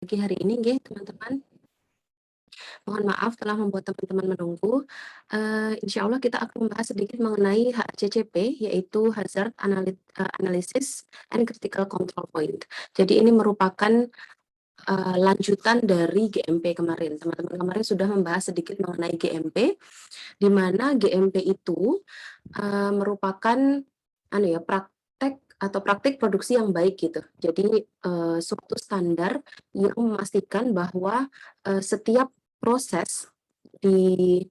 pagi hari ini nggih, teman-teman. Mohon maaf telah membuat teman-teman menunggu. Insyaallah kita akan membahas sedikit mengenai HACCP, yaitu Analysis and Critical Control Point. Jadi ini merupakan lanjutan dari GMP kemarin. Teman-teman kemarin sudah membahas sedikit mengenai GMP, di mana GMP itu merupakan praktik produksi yang baik gitu. Jadi suatu standar yang memastikan bahwa setiap proses di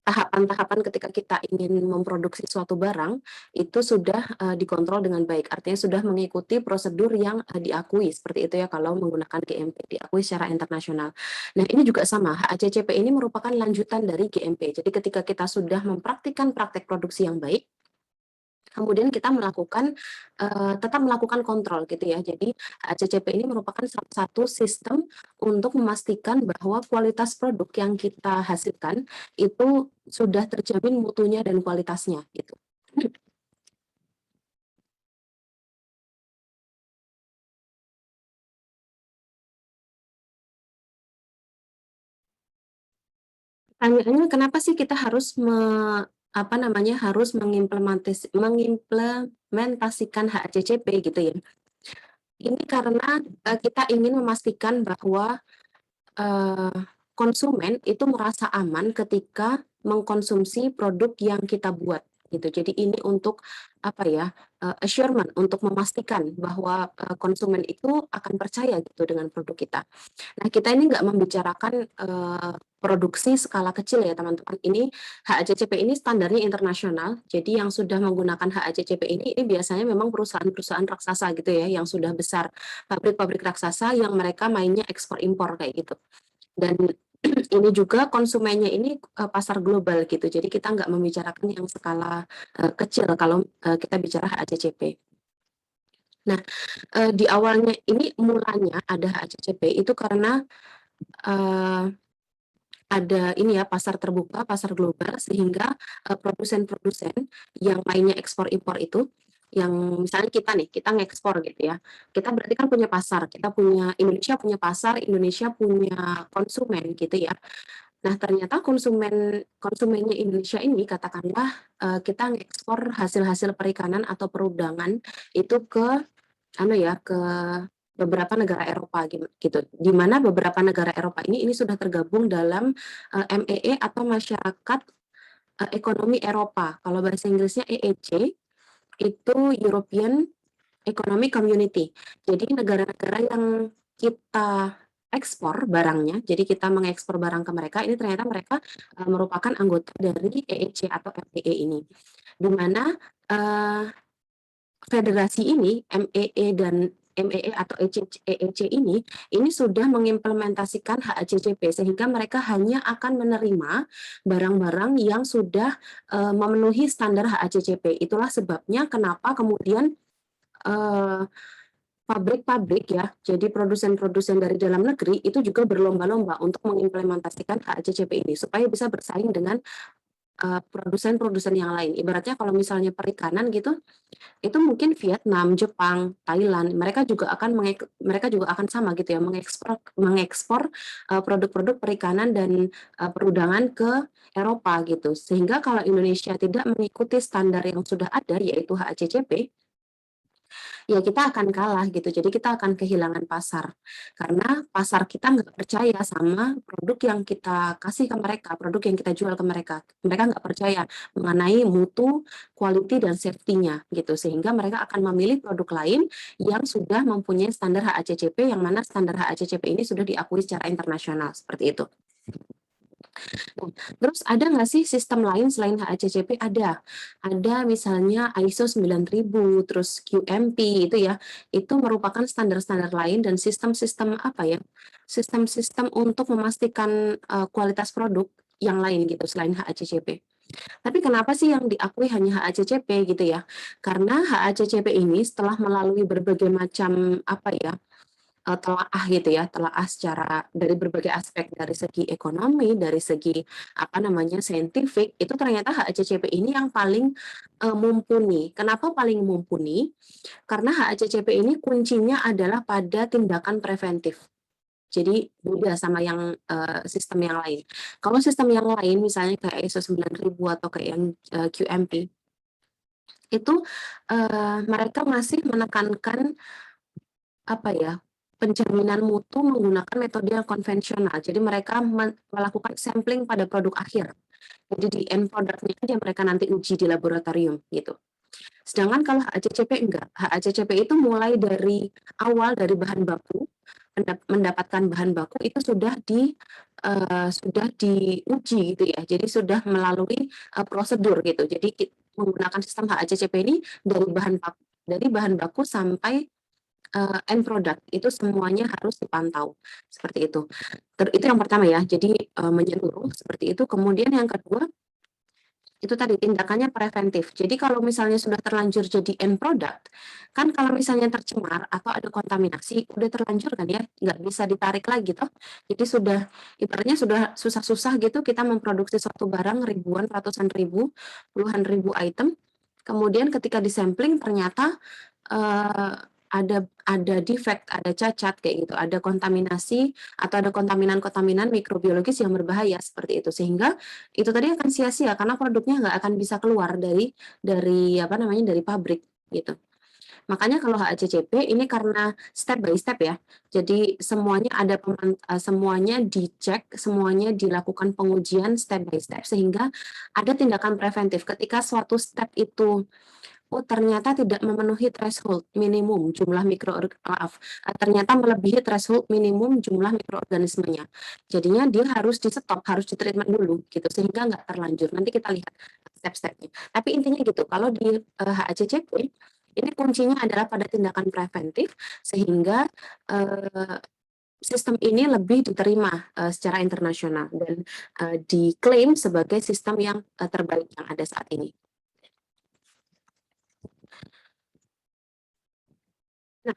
tahapan-tahapan ketika kita ingin memproduksi suatu barang itu sudah dikontrol dengan baik. Artinya sudah mengikuti prosedur yang diakui seperti itu ya kalau menggunakan GMP, diakui secara internasional. Nah, ini juga sama, HACCP ini merupakan lanjutan dari GMP. Jadi ketika kita sudah mempraktikkan praktek produksi yang baik, kemudian kita tetap melakukan kontrol gitu ya. Jadi HACCP ini merupakan salah satu sistem untuk memastikan bahwa kualitas produk yang kita hasilkan itu sudah terjamin mutunya dan kualitasnya gitu. Pertanyaannya kenapa sih kita harus mengimplementasikan HACCP gitu ya. Ini karena kita ingin memastikan bahwa konsumen itu merasa aman ketika mengkonsumsi produk yang kita buat gitu. Jadi ini untuk assurement, untuk memastikan bahwa konsumen itu akan percaya gitu dengan produk kita. Nah, kita ini nggak membicarakan produksi skala kecil ya teman-teman. Ini HACCP ini standarnya internasional. Jadi yang sudah menggunakan HACCP ini biasanya memang perusahaan-perusahaan raksasa gitu ya, yang sudah besar, pabrik-pabrik raksasa yang mereka mainnya ekspor impor kayak gitu. Dan ini juga konsumennya ini pasar global gitu. Jadi kita nggak membicarakan yang skala kecil kalau kita bicara HACCP. Nah, di awalnya ini mulanya ada HACCP itu karena ada ini ya pasar terbuka, pasar global sehingga produsen-produsen yang mainnya ekspor impor itu yang misalnya kita nih, kita ngekspor gitu ya. Kita berarti kan punya pasar, Indonesia punya pasar, Indonesia punya konsumen gitu ya. Nah, ternyata konsumennya Indonesia ini katakanlah kita ngekspor hasil-hasil perikanan atau perundangan itu ke ke beberapa negara Eropa gitu. Di mana beberapa negara Eropa ini sudah tergabung dalam MEE atau Masyarakat Ekonomi Eropa. Kalau bahasa Inggrisnya EEC, itu European Economic Community. Jadi negara-negara yang kita ekspor barangnya, jadi kita mengekspor barang ke mereka, ini ternyata mereka merupakan anggota dari EEC atau MEE ini. Di mana federasi ini, MEE dan MEE atau EEC ini sudah mengimplementasikan HACCP sehingga mereka hanya akan menerima barang-barang yang sudah memenuhi standar HACCP. Itulah sebabnya kenapa kemudian pabrik-pabrik ya, jadi produsen-produsen dari dalam negeri itu juga berlomba-lomba untuk mengimplementasikan HACCP ini supaya bisa bersaing dengan produsen-produsen yang lain. Ibaratnya kalau misalnya perikanan gitu, itu mungkin Vietnam, Jepang, Thailand, mereka juga akan sama gitu ya, mengekspor produk-produk perikanan dan perundangan ke Eropa gitu. Sehingga kalau Indonesia tidak mengikuti standar yang sudah ada yaitu HACCP, ya kita akan kalah gitu. Jadi kita akan kehilangan pasar. Karena pasar kita nggak percaya sama produk yang kita kasih ke mereka, produk yang kita jual ke mereka. Mereka nggak percaya mengenai mutu, quality, dan safety-nya gitu. Sehingga mereka akan memilih produk lain yang sudah mempunyai standar HACCP, yang mana standar HACCP ini sudah diakui secara internasional. Seperti itu. Terus ada nggak sih sistem lain selain HACCP? Ada misalnya ISO 9000, terus QMP itu ya, itu merupakan standar-standar lain dan sistem-sistem sistem-sistem untuk memastikan kualitas produk yang lain gitu selain HACCP. Tapi kenapa sih yang diakui hanya HACCP gitu ya? Karena HACCP ini setelah melalui berbagai macam telaah gitu ya, telaah secara dari berbagai aspek, dari segi ekonomi, dari segi saintifik, itu ternyata HACCP ini yang paling mumpuni. Kenapa paling mumpuni? Karena HACCP ini kuncinya adalah pada tindakan preventif. Jadi beda sama yang sistem yang lain. Kalau sistem yang lain misalnya kayak ISO 9000 atau kayak yang QMP, itu mereka masih menekankan apa ya, penjaminan mutu menggunakan metode yang konvensional. Jadi mereka melakukan sampling pada produk akhir. Jadi di end product-nya aja mereka nanti uji di laboratorium gitu. Sedangkan kalau HACCP enggak. HACCP itu mulai dari awal dari bahan baku, mendapatkan bahan baku itu sudah diuji gitu ya. Jadi sudah melalui prosedur gitu. Jadi menggunakan sistem HACCP ini dari bahan baku sampai end product itu semuanya harus dipantau seperti itu. Itu yang pertama ya. Jadi menyeluruh seperti itu. Kemudian yang kedua itu tadi tindakannya preventif. Jadi kalau misalnya sudah terlanjur jadi end product, kan kalau misalnya tercemar atau ada kontaminasi, udah terlanjur kan ya, nggak bisa ditarik lagi toh. Jadi sudah, ibaratnya sudah susah-susah gitu kita memproduksi suatu barang ribuan, ratusan ribu, puluhan ribu item, kemudian ketika disampling ternyata ada defect, ada cacat kayak gitu, ada kontaminasi atau ada kontaminan-kontaminan mikrobiologis yang berbahaya seperti itu, sehingga itu tadi akan sia-sia karena produknya nggak akan bisa keluar dari apa namanya dari pabrik gitu. Makanya kalau HACCP ini karena step by step ya, jadi semuanya dicek, semuanya dilakukan pengujian step by step sehingga ada tindakan preventif ketika suatu step itu ternyata tidak memenuhi threshold minimum jumlah ternyata melebihi threshold minimum jumlah mikroorganismenya. Jadinya dia harus di stop, harus di treatment dulu gitu sehingga nggak terlanjur. Nanti kita lihat step-stepnya. Tapi intinya gitu, kalau di HACCP ini kuncinya adalah pada tindakan preventif sehingga sistem ini lebih diterima secara internasional dan diklaim sebagai sistem yang terbaik yang ada saat ini. Nah,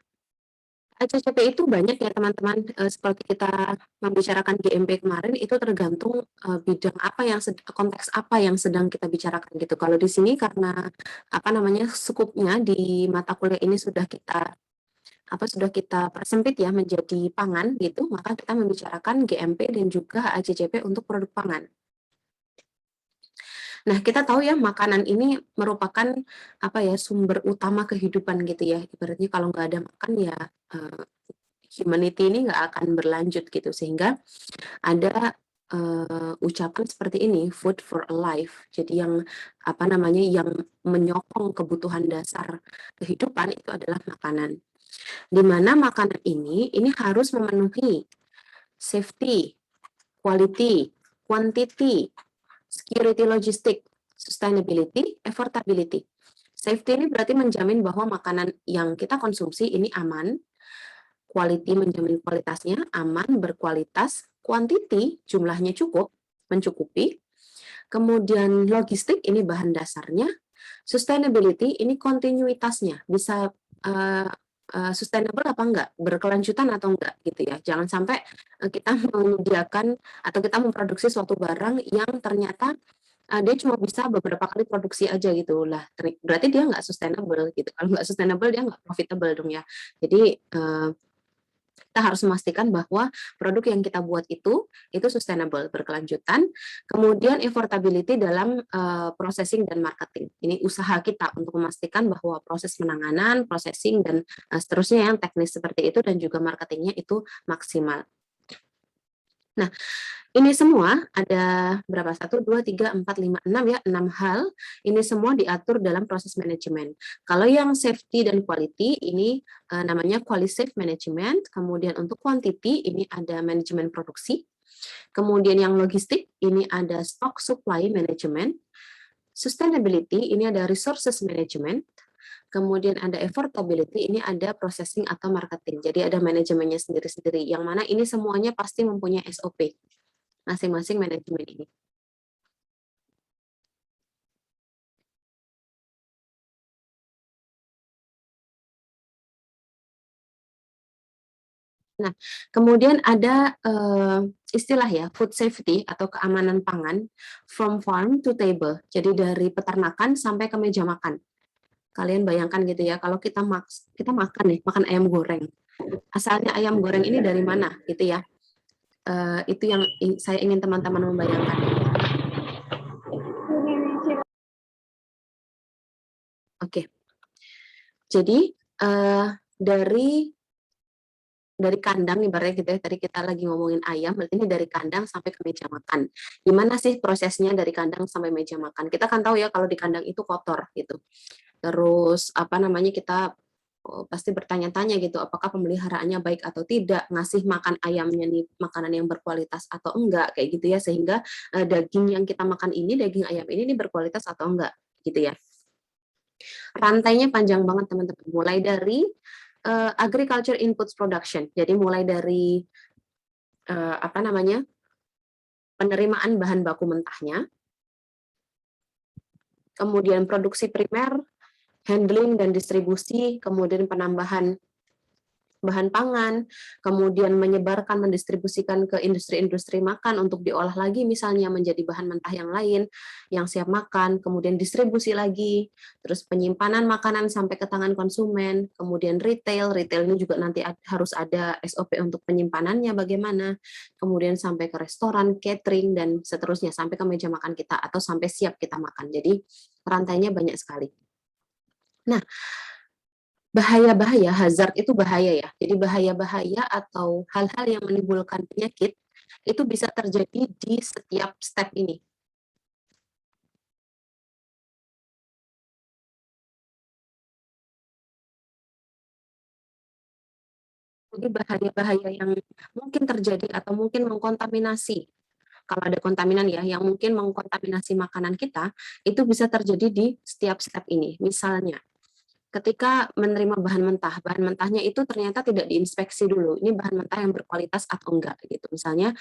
HACCP itu banyak ya teman-teman, seperti kita membicarakan GMP kemarin itu tergantung bidang apa yang konteks apa yang sedang kita bicarakan gitu. Kalau di sini karena apa namanya skupnya di mata kuliah ini sudah kita persempit ya menjadi pangan gitu, maka kita membicarakan GMP dan juga HACCP untuk produk pangan. Nah, kita tahu ya makanan ini merupakan apa ya sumber utama kehidupan gitu ya. Ibaratnya kalau nggak ada makan ya humanity ini nggak akan berlanjut gitu sehingga ada ucapan seperti ini food for a life. Jadi yang apa namanya yang menyokong kebutuhan dasar kehidupan itu adalah makanan. Di mana makanan ini harus memenuhi safety, quality, quantity, security logistik, sustainability, affordability. Safety ini berarti menjamin bahwa makanan yang kita konsumsi ini aman, quality menjamin kualitasnya, aman, berkualitas, quantity jumlahnya cukup, mencukupi, kemudian logistik ini bahan dasarnya, sustainability ini kontinuitasnya, bisa sustainable apa enggak, berkelanjutan atau enggak gitu ya. Jangan sampai kita menyediakan atau kita memproduksi suatu barang yang ternyata dia cuma bisa beberapa kali produksi aja gitu lah. Berarti dia nggak sustainable gitu. Kalau nggak sustainable dia nggak profitable dong ya. Jadi kita harus memastikan bahwa produk yang kita buat itu sustainable, berkelanjutan. Kemudian affordability dalam processing dan marketing. Ini usaha kita untuk memastikan bahwa proses penanganan, processing dan seterusnya yang teknis seperti itu dan juga marketingnya itu maksimal. Nah, ini semua ada berapa? 1, 2, 3, 4, 5, 6 ya, 6 hal. Ini semua diatur dalam proses manajemen. Kalau yang safety dan quality ini namanya quality safe management. Kemudian untuk quantity ini ada manajemen produksi. Kemudian yang logistik ini ada stock supply management. Sustainability ini ada resources management. Kemudian ada affordability, ini ada processing atau marketing. Jadi ada manajemennya sendiri-sendiri. Yang mana ini semuanya pasti mempunyai SOP masing-masing manajemen ini. Nah, kemudian ada istilah ya, food safety atau keamanan pangan from farm to table. Jadi dari peternakan sampai ke meja makan. Kalian bayangkan gitu ya, kalau kita makan nih, makan ayam goreng. asalnya ayam goreng ini dari mana gitu ya. Itu yang saya ingin teman-teman membayangkan. Oke. Jadi dari kandang ibaratnya gitu ya, tadi kita lagi ngomongin ayam, berarti ini dari kandang sampai ke meja makan. Gimana sih prosesnya dari kandang sampai meja makan? Kita kan tahu ya kalau di kandang itu kotor gitu. Terus apa namanya, kita pasti bertanya-tanya gitu, apakah pemeliharaannya baik atau tidak, ngasih makan ayamnya nih makanan yang berkualitas atau enggak, kayak gitu ya, sehingga daging yang kita makan ini, daging ayam ini berkualitas atau enggak, gitu ya. Rantainya panjang banget teman-teman, mulai dari agriculture inputs production, jadi mulai dari apa namanya, penerimaan bahan baku mentahnya, kemudian produksi primer, handling dan distribusi, kemudian penambahan bahan pangan, kemudian menyebarkan, mendistribusikan ke industri-industri makan untuk diolah lagi misalnya menjadi bahan mentah yang lain yang siap makan, kemudian distribusi lagi, terus penyimpanan makanan sampai ke tangan konsumen, kemudian retail ini juga nanti harus ada SOP untuk penyimpanannya bagaimana, kemudian sampai ke restoran, catering, dan seterusnya sampai ke meja makan kita atau sampai siap kita makan. Jadi rantainya banyak sekali. Nah, bahaya-bahaya, hazard itu bahaya ya. Jadi bahaya-bahaya atau hal-hal yang menimbulkan penyakit itu bisa terjadi di setiap step ini. Jadi bahaya-bahaya yang mungkin terjadi atau mungkin mengkontaminasi. Kalau ada kontaminan ya, yang mungkin mengkontaminasi makanan kita, itu bisa terjadi di setiap step ini. Misalnya, ketika menerima bahan mentahnya itu ternyata tidak diinspeksi dulu. Ini bahan mentah yang berkualitas atau enggak gitu. Misalnya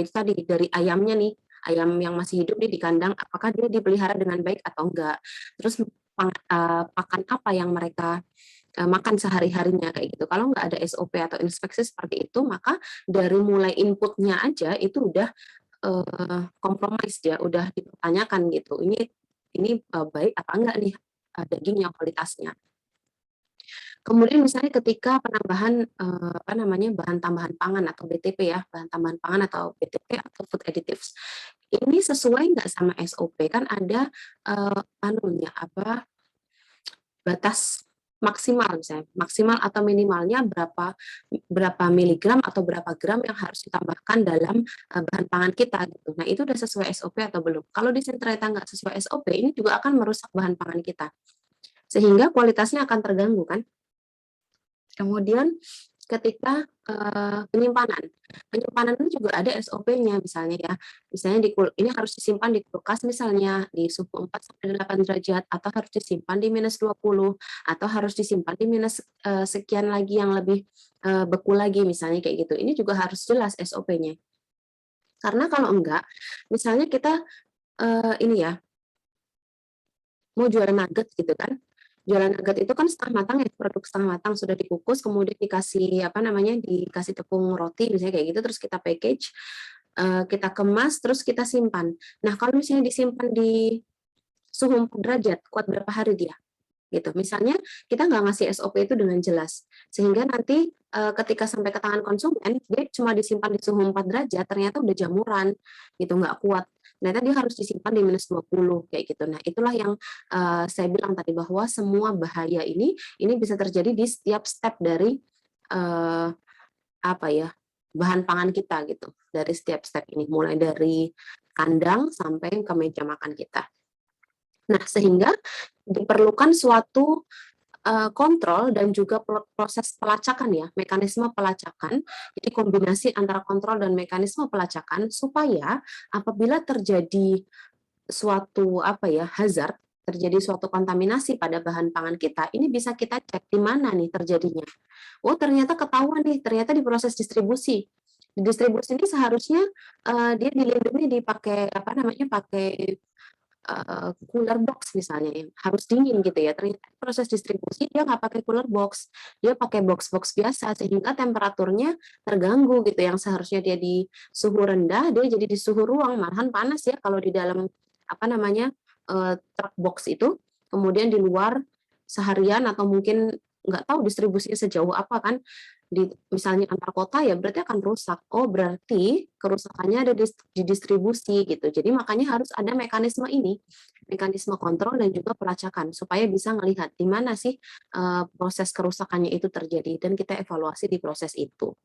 itu tadi dari ayamnya nih, ayam yang masih hidup nih di kandang, apakah dia dipelihara dengan baik atau enggak. Terus pakan apa yang mereka makan sehari-harinya kayak gitu. Kalau nggak ada SOP atau inspeksi seperti itu, maka dari mulai inputnya aja itu udah kompromis ya, udah dipertanyakan gitu. Ini baik apa enggak nih daging yang kualitasnya. Kemudian misalnya ketika penambahan apa namanya, bahan tambahan pangan atau BTP ya, bahan tambahan pangan atau BTP atau food additives. Ini sesuai nggak sama SOP? Kan ada anunya apa, batas maksimal misalnya, maksimal atau minimalnya berapa miligram atau berapa gram yang harus ditambahkan dalam bahan pangan kita gitu. Nah, itu udah sesuai SOP atau belum? Kalau di ternyata nggak sesuai SOP, ini juga akan merusak bahan pangan kita. Sehingga kualitasnya akan terganggu kan? Kemudian ketika penyimpanan itu juga ada SOP-nya misalnya ya. Misalnya ini harus disimpan di kulkas misalnya di suhu 4 sampai 8 derajat atau harus disimpan di -20 atau harus disimpan di minus sekian lagi yang lebih beku lagi misalnya kayak gitu. Ini juga harus jelas SOP-nya. Karena kalau enggak, misalnya kita ini ya, mau jualan nugget gitu kan. Jualan nugget itu kan setengah matang ya, produk setengah matang sudah dikukus, kemudian dikasih apa namanya, dikasih tepung roti misalnya kayak gitu, terus kita package, kita kemas, terus kita simpan. Nah, kalau misalnya disimpan di suhu 4 derajat, kuat berapa hari dia? Gitu. Misalnya kita nggak ngasih SOP itu dengan jelas, sehingga nanti ketika sampai ke tangan konsumen, dia cuma disimpan di suhu 4 derajat, ternyata udah jamuran, gitu, nggak kuat. Ternyata dia harus disimpan di -20, kayak gitu. Nah, itulah yang saya bilang tadi, bahwa semua bahaya ini bisa terjadi di setiap step dari apa ya, bahan pangan kita, gitu. Dari setiap step ini, mulai dari kandang sampai ke meja makan kita. Nah, sehingga diperlukan suatu kontrol dan juga proses pelacakan ya, mekanisme pelacakan. Jadi kombinasi antara kontrol dan mekanisme pelacakan supaya apabila terjadi suatu apa ya, hazard, terjadi suatu kontaminasi pada bahan pangan kita, ini bisa kita cek di mana nih terjadinya. Oh, ternyata ketahuan nih, ternyata di proses distribusi. Di distribusi ini seharusnya dia dilindungi dipakai apa namanya, pakai cooler box misalnya ya, harus dingin gitu ya, ternyata proses distribusi dia nggak pakai cooler box, dia pakai box-box biasa sehingga temperaturnya terganggu gitu, yang seharusnya dia di suhu rendah, dia jadi di suhu ruang, malahan panas ya kalau di dalam apa namanya, truk box itu, kemudian di luar seharian atau mungkin nggak tahu distribusinya sejauh apa kan, misalnya antar kota ya berarti akan rusak. Oh, berarti kerusakannya ada di distribusi gitu. Jadi makanya harus ada mekanisme ini, mekanisme kontrol dan juga pelacakan supaya bisa melihat di mana sih proses kerusakannya itu terjadi dan kita evaluasi di proses itu.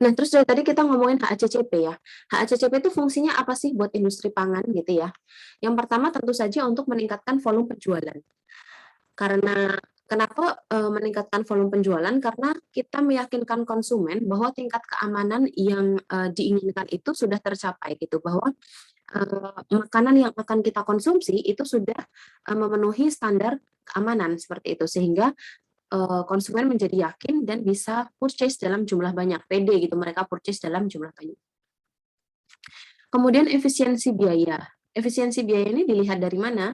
Nah, terus dari tadi kita ngomongin HACCP ya. HACCP itu fungsinya apa sih buat industri pangan gitu ya? Yang pertama tentu saja untuk meningkatkan volume penjualan. Karena kenapa meningkatkan volume penjualan? Karena kita meyakinkan konsumen bahwa tingkat keamanan yang diinginkan itu sudah tercapai gitu, bahwa makanan yang akan kita konsumsi itu sudah memenuhi standar keamanan seperti itu, sehingga konsumen menjadi yakin dan bisa purchase dalam jumlah banyak, pede gitu mereka purchase dalam jumlah banyak. Kemudian efisiensi biaya. Efisiensi biaya ini dilihat dari mana?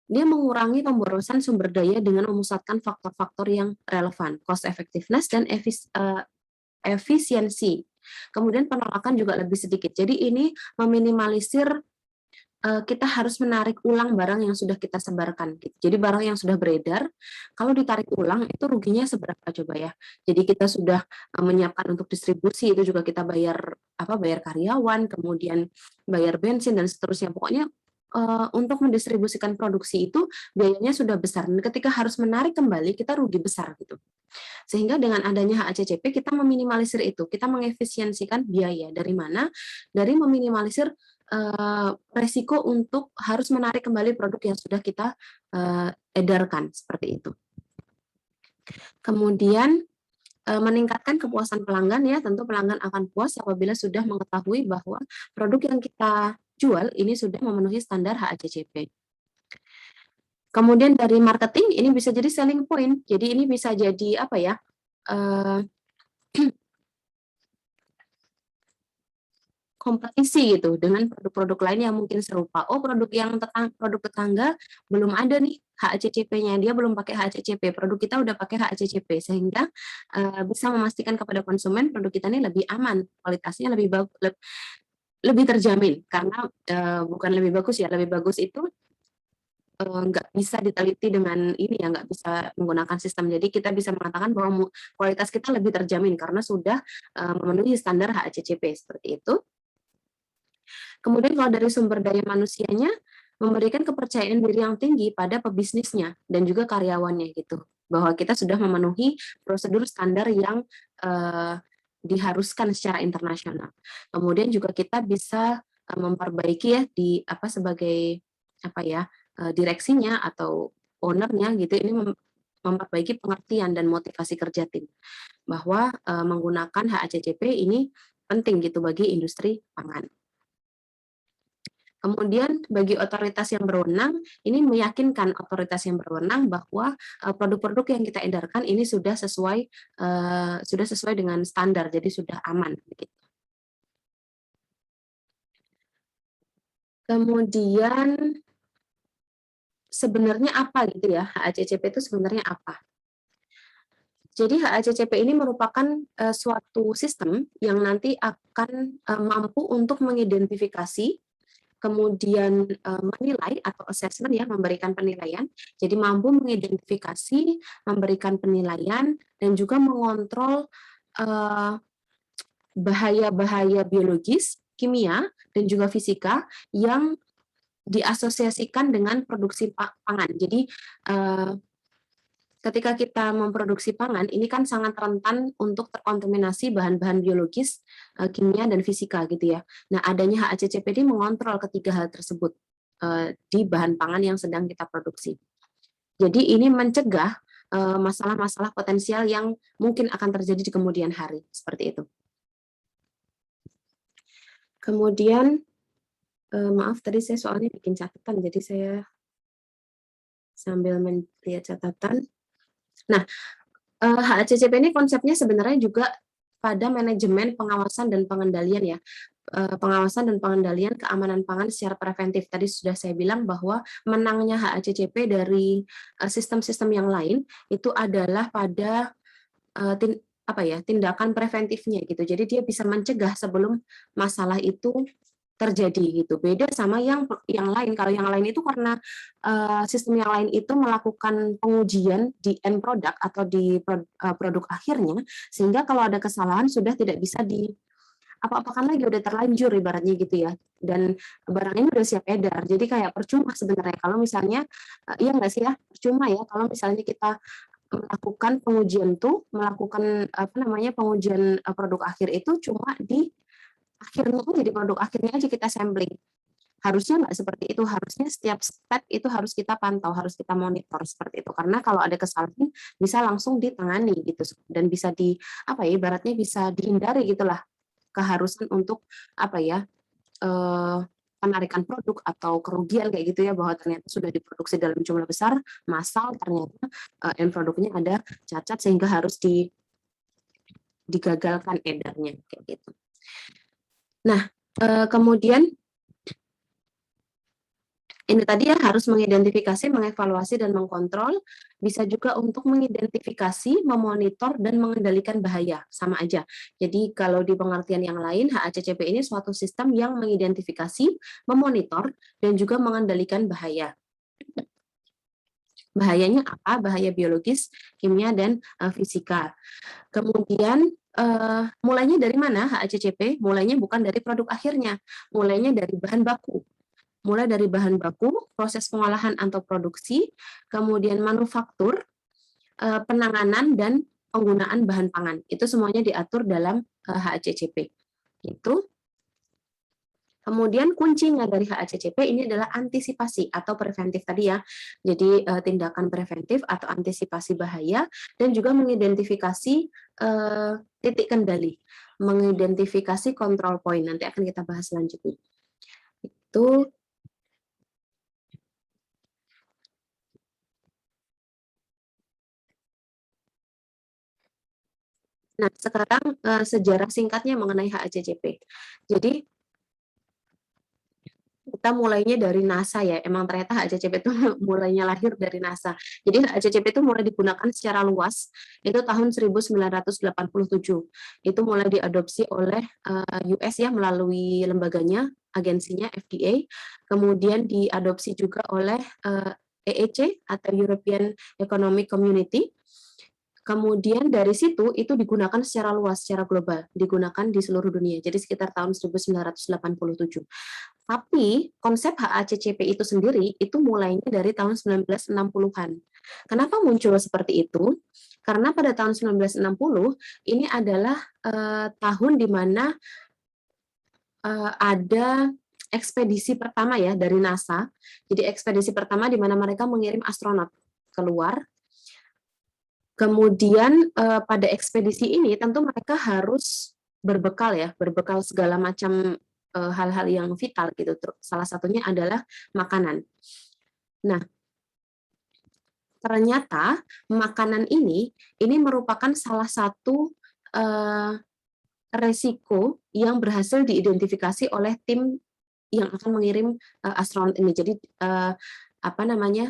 Dia mengurangi pemborosan sumber daya dengan memusatkan faktor-faktor yang relevan, cost effectiveness dan efisiensi. Kemudian penolakan juga lebih sedikit. Jadi ini meminimalisir kita harus menarik ulang barang yang sudah kita sebarkan. Jadi barang yang sudah beredar, kalau ditarik ulang itu ruginya seberapa coba ya. Jadi kita sudah menyiapkan untuk distribusi, itu juga kita bayar bayar karyawan, kemudian bayar bensin dan seterusnya. Pokoknya untuk mendistribusikan produksi itu biayanya sudah besar. Dan ketika harus menarik kembali kita rugi besar gitu. Sehingga dengan adanya HACCP kita meminimalisir itu, kita mengefisiensikan biaya. Dari mana? Dari meminimalisir resiko untuk harus menarik kembali produk yang sudah kita edarkan, seperti itu. Kemudian meningkatkan kepuasan pelanggan ya, tentu pelanggan akan puas apabila sudah mengetahui bahwa produk yang kita jual ini sudah memenuhi standar HACCP. Kemudian dari marketing ini bisa jadi selling point, jadi ini bisa jadi apa ya, kompetisi gitu dengan produk-produk lain yang mungkin serupa. Oh, produk tetangga belum ada nih HACCP-nya, dia belum pakai HACCP, produk kita udah pakai HACCP, sehingga bisa memastikan kepada konsumen produk kita ini lebih aman, kualitasnya lebih terjamin, karena bukan lebih bagus ya, lebih bagus itu nggak bisa diteliti dengan ini ya, nggak bisa menggunakan sistem. Jadi kita bisa mengatakan bahwa kualitas kita lebih terjamin karena sudah memenuhi standar HACCP, seperti itu. Kemudian kalau dari sumber daya manusianya, memberikan kepercayaan diri yang tinggi pada pebisnisnya dan juga karyawannya gitu, bahwa kita sudah memenuhi prosedur standar yang diharuskan secara internasional. Kemudian juga kita bisa memperbaiki ya di sebagai direksinya atau ownernya gitu, ini memperbaiki pengertian dan motivasi kerja tim, bahwa menggunakan HACCP ini penting gitu bagi industri pangan. Kemudian bagi otoritas yang berwenang, ini meyakinkan otoritas yang berwenang bahwa produk-produk yang kita edarkan ini sudah sesuai dengan standar, jadi sudah aman. Kemudian sebenarnya apa gitu ya, HACCP itu sebenarnya apa? Jadi HACCP ini merupakan suatu sistem yang nanti akan mampu untuk mengidentifikasi, kemudian menilai atau assessment ya, memberikan penilaian. Jadi mampu mengidentifikasi, memberikan penilaian, dan juga mengontrol bahaya-bahaya biologis, kimia, dan juga fisika yang diasosiasikan dengan produksi pangan. Jadi ketika kita memproduksi pangan, ini kan sangat rentan untuk terkontaminasi bahan-bahan biologis, kimia, dan fisika gitu ya. Nah, adanya HACCP ini mengontrol ketiga hal tersebut di bahan pangan yang sedang kita produksi. Jadi ini mencegah masalah-masalah potensial yang mungkin akan terjadi di kemudian hari, seperti itu. Kemudian, maaf tadi saya soalnya bikin catatan, jadi saya sambil melihat catatan. Nah, HACCP ini konsepnya sebenarnya juga pada manajemen pengawasan dan pengendalian ya. Pengawasan dan pengendalian keamanan pangan secara preventif. Tadi sudah saya bilang bahwa menangnya HACCP dari sistem-sistem yang lain itu adalah pada tindakan preventifnya gitu. Jadi dia bisa mencegah sebelum masalah itu terjadi gitu. Beda sama yang lain. Kalau yang lain itu karena sistem yang lain itu melakukan pengujian di end product atau di produk akhirnya, sehingga kalau ada kesalahan sudah tidak bisa di apa-apakan lagi, udah terlanjur ibaratnya gitu ya, dan barang ini udah siap edar. Jadi kayak percuma sebenarnya kalau misalnya iya nggak sih ya, percuma ya kalau misalnya kita melakukan pengujian tuh, melakukan apa namanya pengujian produk akhir itu cuma di akhirnya aja, di produk akhirnya aja kita sampling. Harusnya nggak seperti itu, harusnya setiap step itu harus kita pantau, harus kita monitor seperti itu. Karena kalau ada kesalahan bisa langsung ditangani gitu, dan bisa di apa ya, ibaratnya bisa dihindari gitulah keharusan untuk apa ya, penarikan produk atau kerugian kayak gitu ya, bahwa ternyata sudah diproduksi dalam jumlah besar, massal, ternyata end produknya ada cacat sehingga harus digagalkan edarnya kayak gitu. Nah, kemudian ini tadi ya, harus mengidentifikasi, mengevaluasi, dan mengkontrol. Bisa juga untuk mengidentifikasi, memonitor, dan mengendalikan bahaya. Sama aja. Jadi kalau di pengertian yang lain, HACCP ini suatu sistem yang mengidentifikasi, memonitor, dan juga mengendalikan bahaya. Bahayanya apa? Bahaya biologis, kimia, dan fisika. Kemudian mulainya dari mana HACCP? Mulainya bukan dari produk akhirnya, mulainya dari bahan baku. Mulai dari bahan baku, proses pengolahan atau produksi, kemudian manufaktur, penanganan, dan penggunaan bahan pangan. Itu semuanya diatur dalam HACCP. Itu. Kemudian kuncinya dari HACCP ini adalah antisipasi atau preventif tadi ya. Jadi tindakan preventif atau antisipasi bahaya, dan juga mengidentifikasi titik kendali, mengidentifikasi control point. Nanti akan kita bahas selanjutnya. Itu. Nah, sekarang sejarah singkatnya mengenai HACCP. Jadi, kita mulainya dari NASA ya. Emang ternyata HACCP itu mulainya lahir dari NASA. Jadi HACCP itu mulai digunakan secara luas itu tahun 1987. Itu mulai diadopsi oleh US ya, melalui lembaganya, agensinya FDA. Kemudian diadopsi juga oleh EEC atau European Economic Community. Kemudian dari situ itu digunakan secara luas, secara global, digunakan di seluruh dunia. Jadi sekitar tahun 1987. Tapi konsep HACCP itu sendiri itu mulainya dari tahun 1960-an. Kenapa muncul seperti itu? Karena pada tahun 1960 ini adalah tahun di mana ada ekspedisi pertama ya dari NASA. Jadi ekspedisi pertama di mana mereka mengirim astronot keluar. Kemudian pada ekspedisi ini tentu mereka harus berbekal ya, berbekal segala macam hal-hal yang vital gitu. Salah satunya adalah makanan. Nah, ternyata makanan ini merupakan salah satu resiko yang berhasil diidentifikasi oleh tim yang akan mengirim astronot ini. Jadi apa namanya?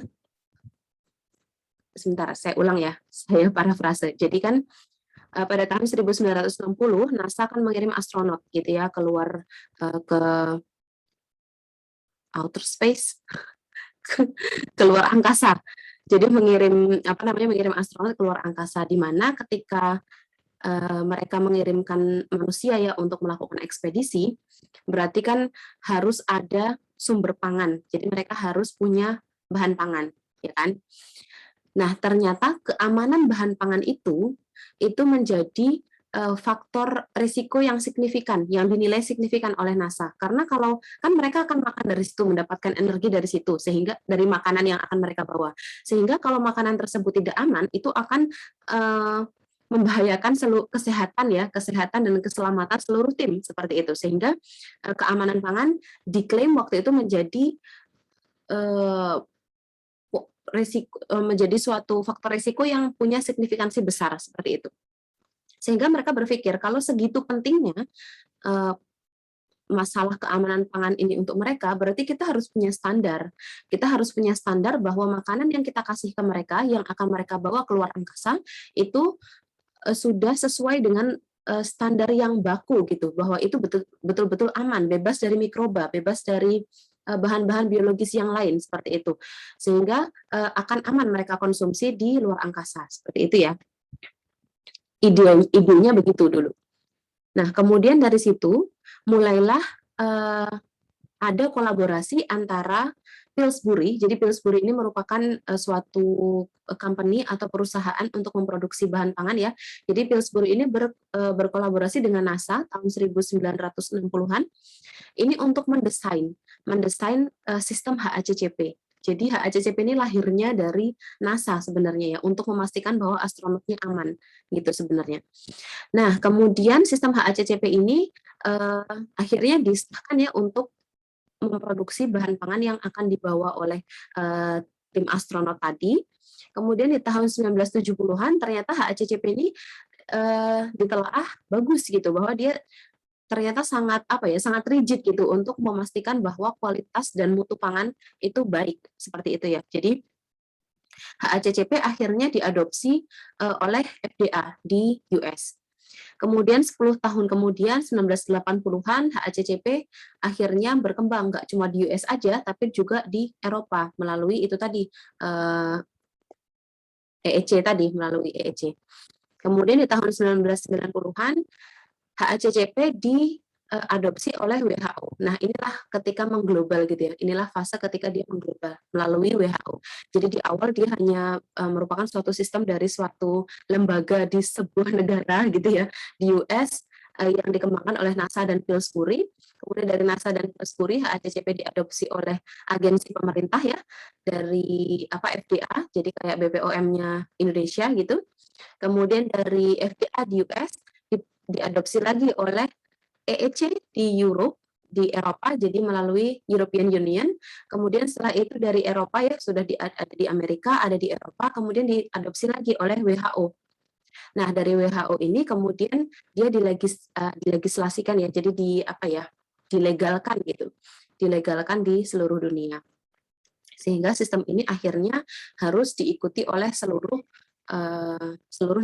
Sebentar, saya ulang ya, saya parafrase. Jadi kan pada tahun 1960 NASA akan mengirim astronot gitu ya keluar ke outer space, keluar angkasa. Jadi mengirim astronot keluar angkasa, di mana ketika mereka mengirimkan manusia ya untuk melakukan ekspedisi, berarti kan harus ada sumber pangan. Jadi mereka harus punya bahan pangan, ya kan? Nah, ternyata keamanan bahan pangan itu menjadi faktor risiko yang signifikan, yang dinilai signifikan oleh NASA. Karena kalau kan mereka akan makan dari situ, mendapatkan energi dari situ, sehingga dari makanan yang akan mereka bawa. Sehingga kalau makanan tersebut tidak aman, itu akan membahayakan kesehatan dan keselamatan seluruh tim seperti itu. Sehingga keamanan pangan diklaim waktu itu menjadi menjadi suatu faktor risiko yang punya signifikansi besar seperti itu. Sehingga mereka berpikir kalau segitu pentingnya masalah keamanan pangan ini untuk mereka, berarti kita harus punya standar. Kita harus punya standar bahwa makanan yang kita kasih ke mereka, yang akan mereka bawa keluar angkasa, itu sudah sesuai dengan standar yang baku gitu, bahwa itu betul-betul aman, bebas dari mikroba, bebas dari bahan-bahan biologis yang lain seperti itu, sehingga akan aman mereka konsumsi di luar angkasa seperti itu ya. Idenya begitu dulu. Nah, kemudian dari situ mulailah ada kolaborasi antara Pillsbury. Jadi Pillsbury ini merupakan suatu company atau perusahaan untuk memproduksi bahan pangan ya. Jadi Pillsbury ini berkolaborasi dengan NASA tahun 1960-an. Ini untuk mendesain sistem HACCP. Jadi HACCP ini lahirnya dari NASA sebenarnya ya, untuk memastikan bahwa astronotnya aman gitu sebenarnya. Nah, kemudian sistem HACCP ini akhirnya disahkan ya untuk memproduksi bahan pangan yang akan dibawa oleh tim astronot tadi. Kemudian di tahun 1970-an ternyata HACCP ini ditelaah bagus gitu, bahwa dia ternyata sangat sangat rigid gitu untuk memastikan bahwa kualitas dan mutu pangan itu baik seperti itu ya. Jadi HACCP akhirnya diadopsi oleh FDA di US. Kemudian 10 tahun kemudian 1980-an HACCP akhirnya berkembang, nggak cuma di US aja tapi juga di Eropa melalui itu tadi EEC tadi, melalui EEC. Kemudian di tahun 1990-an HACCP diadopsi oleh WHO. Nah, inilah ketika mengglobal gitu ya. Inilah fase ketika dia mengglobal melalui WHO. Jadi di awal dia hanya merupakan suatu sistem dari suatu lembaga di sebuah negara gitu ya, di US yang dikembangkan oleh NASA dan Pillsbury. Kemudian dari NASA dan Pillsbury, HACCP diadopsi oleh agensi pemerintah ya, dari FDA, jadi kayak BPOM-nya Indonesia gitu. Kemudian dari FDA di US diadopsi lagi oleh EEC di Europe, di Eropa, jadi melalui European Union. Kemudian setelah itu dari Eropa ya, sudah ada di Amerika, ada di Eropa, kemudian diadopsi lagi oleh WHO. Nah, dari WHO ini kemudian dia dilegislasikan ya, jadi dilegalkan gitu, dilegalkan di seluruh dunia. Sehingga sistem ini akhirnya harus diikuti oleh seluruh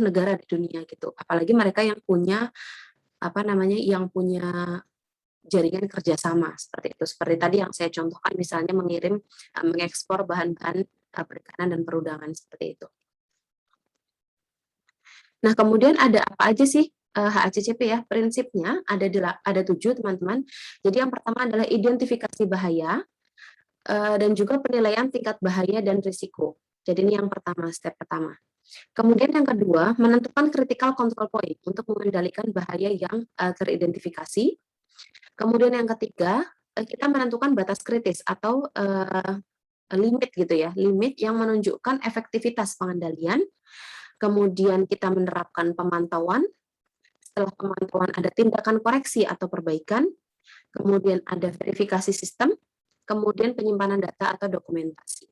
negara di dunia gitu. Apalagi mereka yang punya yang punya jaringan kerjasama seperti itu. Seperti tadi yang saya contohkan, misalnya mengekspor bahan-bahan perikanan dan perundangan seperti itu. Nah, kemudian ada apa aja sih HACCP ya? Prinsipnya ada 7 teman-teman. Jadi yang pertama adalah identifikasi bahaya dan juga penilaian tingkat bahaya dan risiko. Jadi ini yang pertama, step pertama. Kemudian yang kedua, menentukan critical control point untuk mengendalikan bahaya yang teridentifikasi. Kemudian yang ketiga, kita menentukan batas kritis atau limit gitu ya, limit yang menunjukkan efektivitas pengendalian. Kemudian kita menerapkan pemantauan. Setelah pemantauan ada tindakan koreksi atau perbaikan. Kemudian ada verifikasi sistem. Kemudian penyimpanan data atau dokumentasi.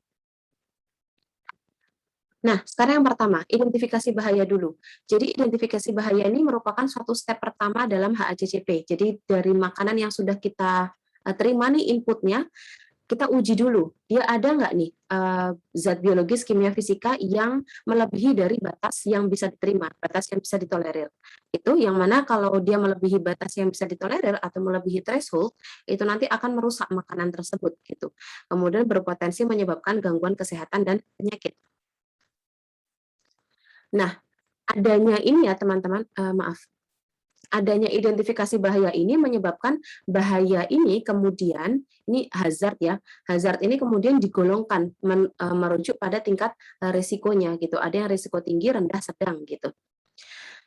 Nah, sekarang yang pertama, identifikasi bahaya dulu. Jadi identifikasi bahaya ini merupakan suatu step pertama dalam HACCP. Jadi dari makanan yang sudah kita terima nih inputnya, kita uji dulu, dia ada nggak nih zat biologis, kimia, fisika yang melebihi dari batas yang bisa diterima, batas yang bisa ditolerir. Itu yang mana kalau dia melebihi batas yang bisa ditolerir atau melebihi threshold, itu nanti akan merusak makanan tersebut gitu. Kemudian berpotensi menyebabkan gangguan kesehatan dan penyakit. Nah, adanya ini ya teman-teman, adanya identifikasi bahaya ini menyebabkan bahaya ini kemudian, ini hazard ya, hazard ini kemudian digolongkan merujuk pada tingkat risikonya gitu. Ada yang risiko tinggi, rendah, sedang gitu.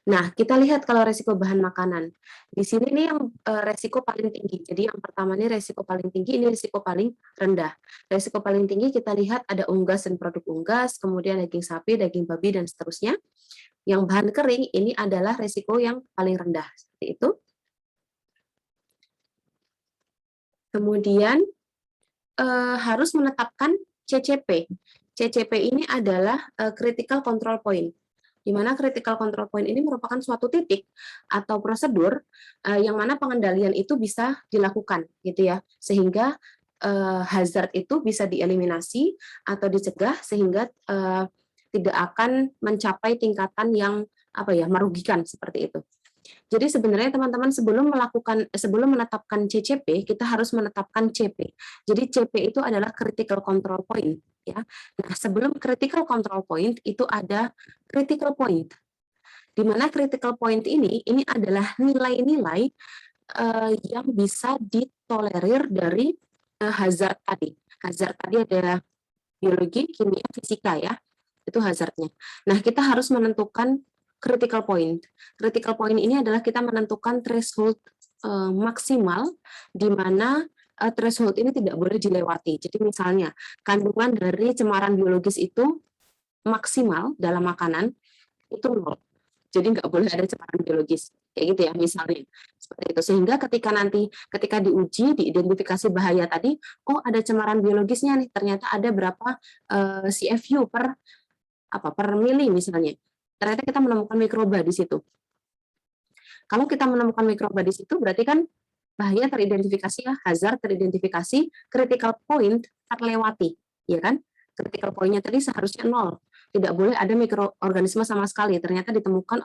Nah, kita lihat kalau resiko bahan makanan. Di sini nih yang resiko paling tinggi. Jadi yang pertama ini resiko paling tinggi, ini resiko paling rendah. Resiko paling tinggi kita lihat ada unggas dan produk unggas, kemudian daging sapi, daging babi, dan seterusnya. Yang bahan kering ini adalah resiko yang paling rendah. Seperti itu. Kemudian harus menetapkan CCP. CCP ini adalah Critical Control Point, di mana critical control point ini merupakan suatu titik atau prosedur yang mana pengendalian itu bisa dilakukan gitu ya, sehingga hazard itu bisa dieliminasi atau dicegah sehingga tidak akan mencapai tingkatan yang merugikan seperti itu. Jadi sebenarnya teman-teman sebelum menetapkan CCP, kita harus menetapkan CP. Jadi CP itu adalah critical control point, ya. Nah, sebelum critical control point itu ada critical point. Di mana critical point ini adalah nilai-nilai yang bisa ditolerir dari hazard tadi. Hazard tadi ada biologi, kimia, fisika ya. Itu hazardnya. Nah, kita harus menentukan critical point. Critical point ini adalah kita menentukan threshold maksimal di mana threshold ini tidak boleh dilewati. Jadi misalnya kandungan dari cemaran biologis itu maksimal dalam makanan itu 0. Jadi nggak boleh ada cemaran biologis. Kayak gitu ya misalnya. Seperti itu. Sehingga ketika diuji, diidentifikasi bahaya tadi, oh ada cemaran biologisnya nih, ternyata ada berapa CFU per mili misalnya. Ternyata kita menemukan mikroba di situ. Kalau kita menemukan mikroba di situ, berarti kan bahaya teridentifikasi ya, hazard teridentifikasi, critical point terlewati, ya kan? Critical point-nya tadi seharusnya 0. Tidak boleh ada mikroorganisme sama sekali. Ternyata ditemukan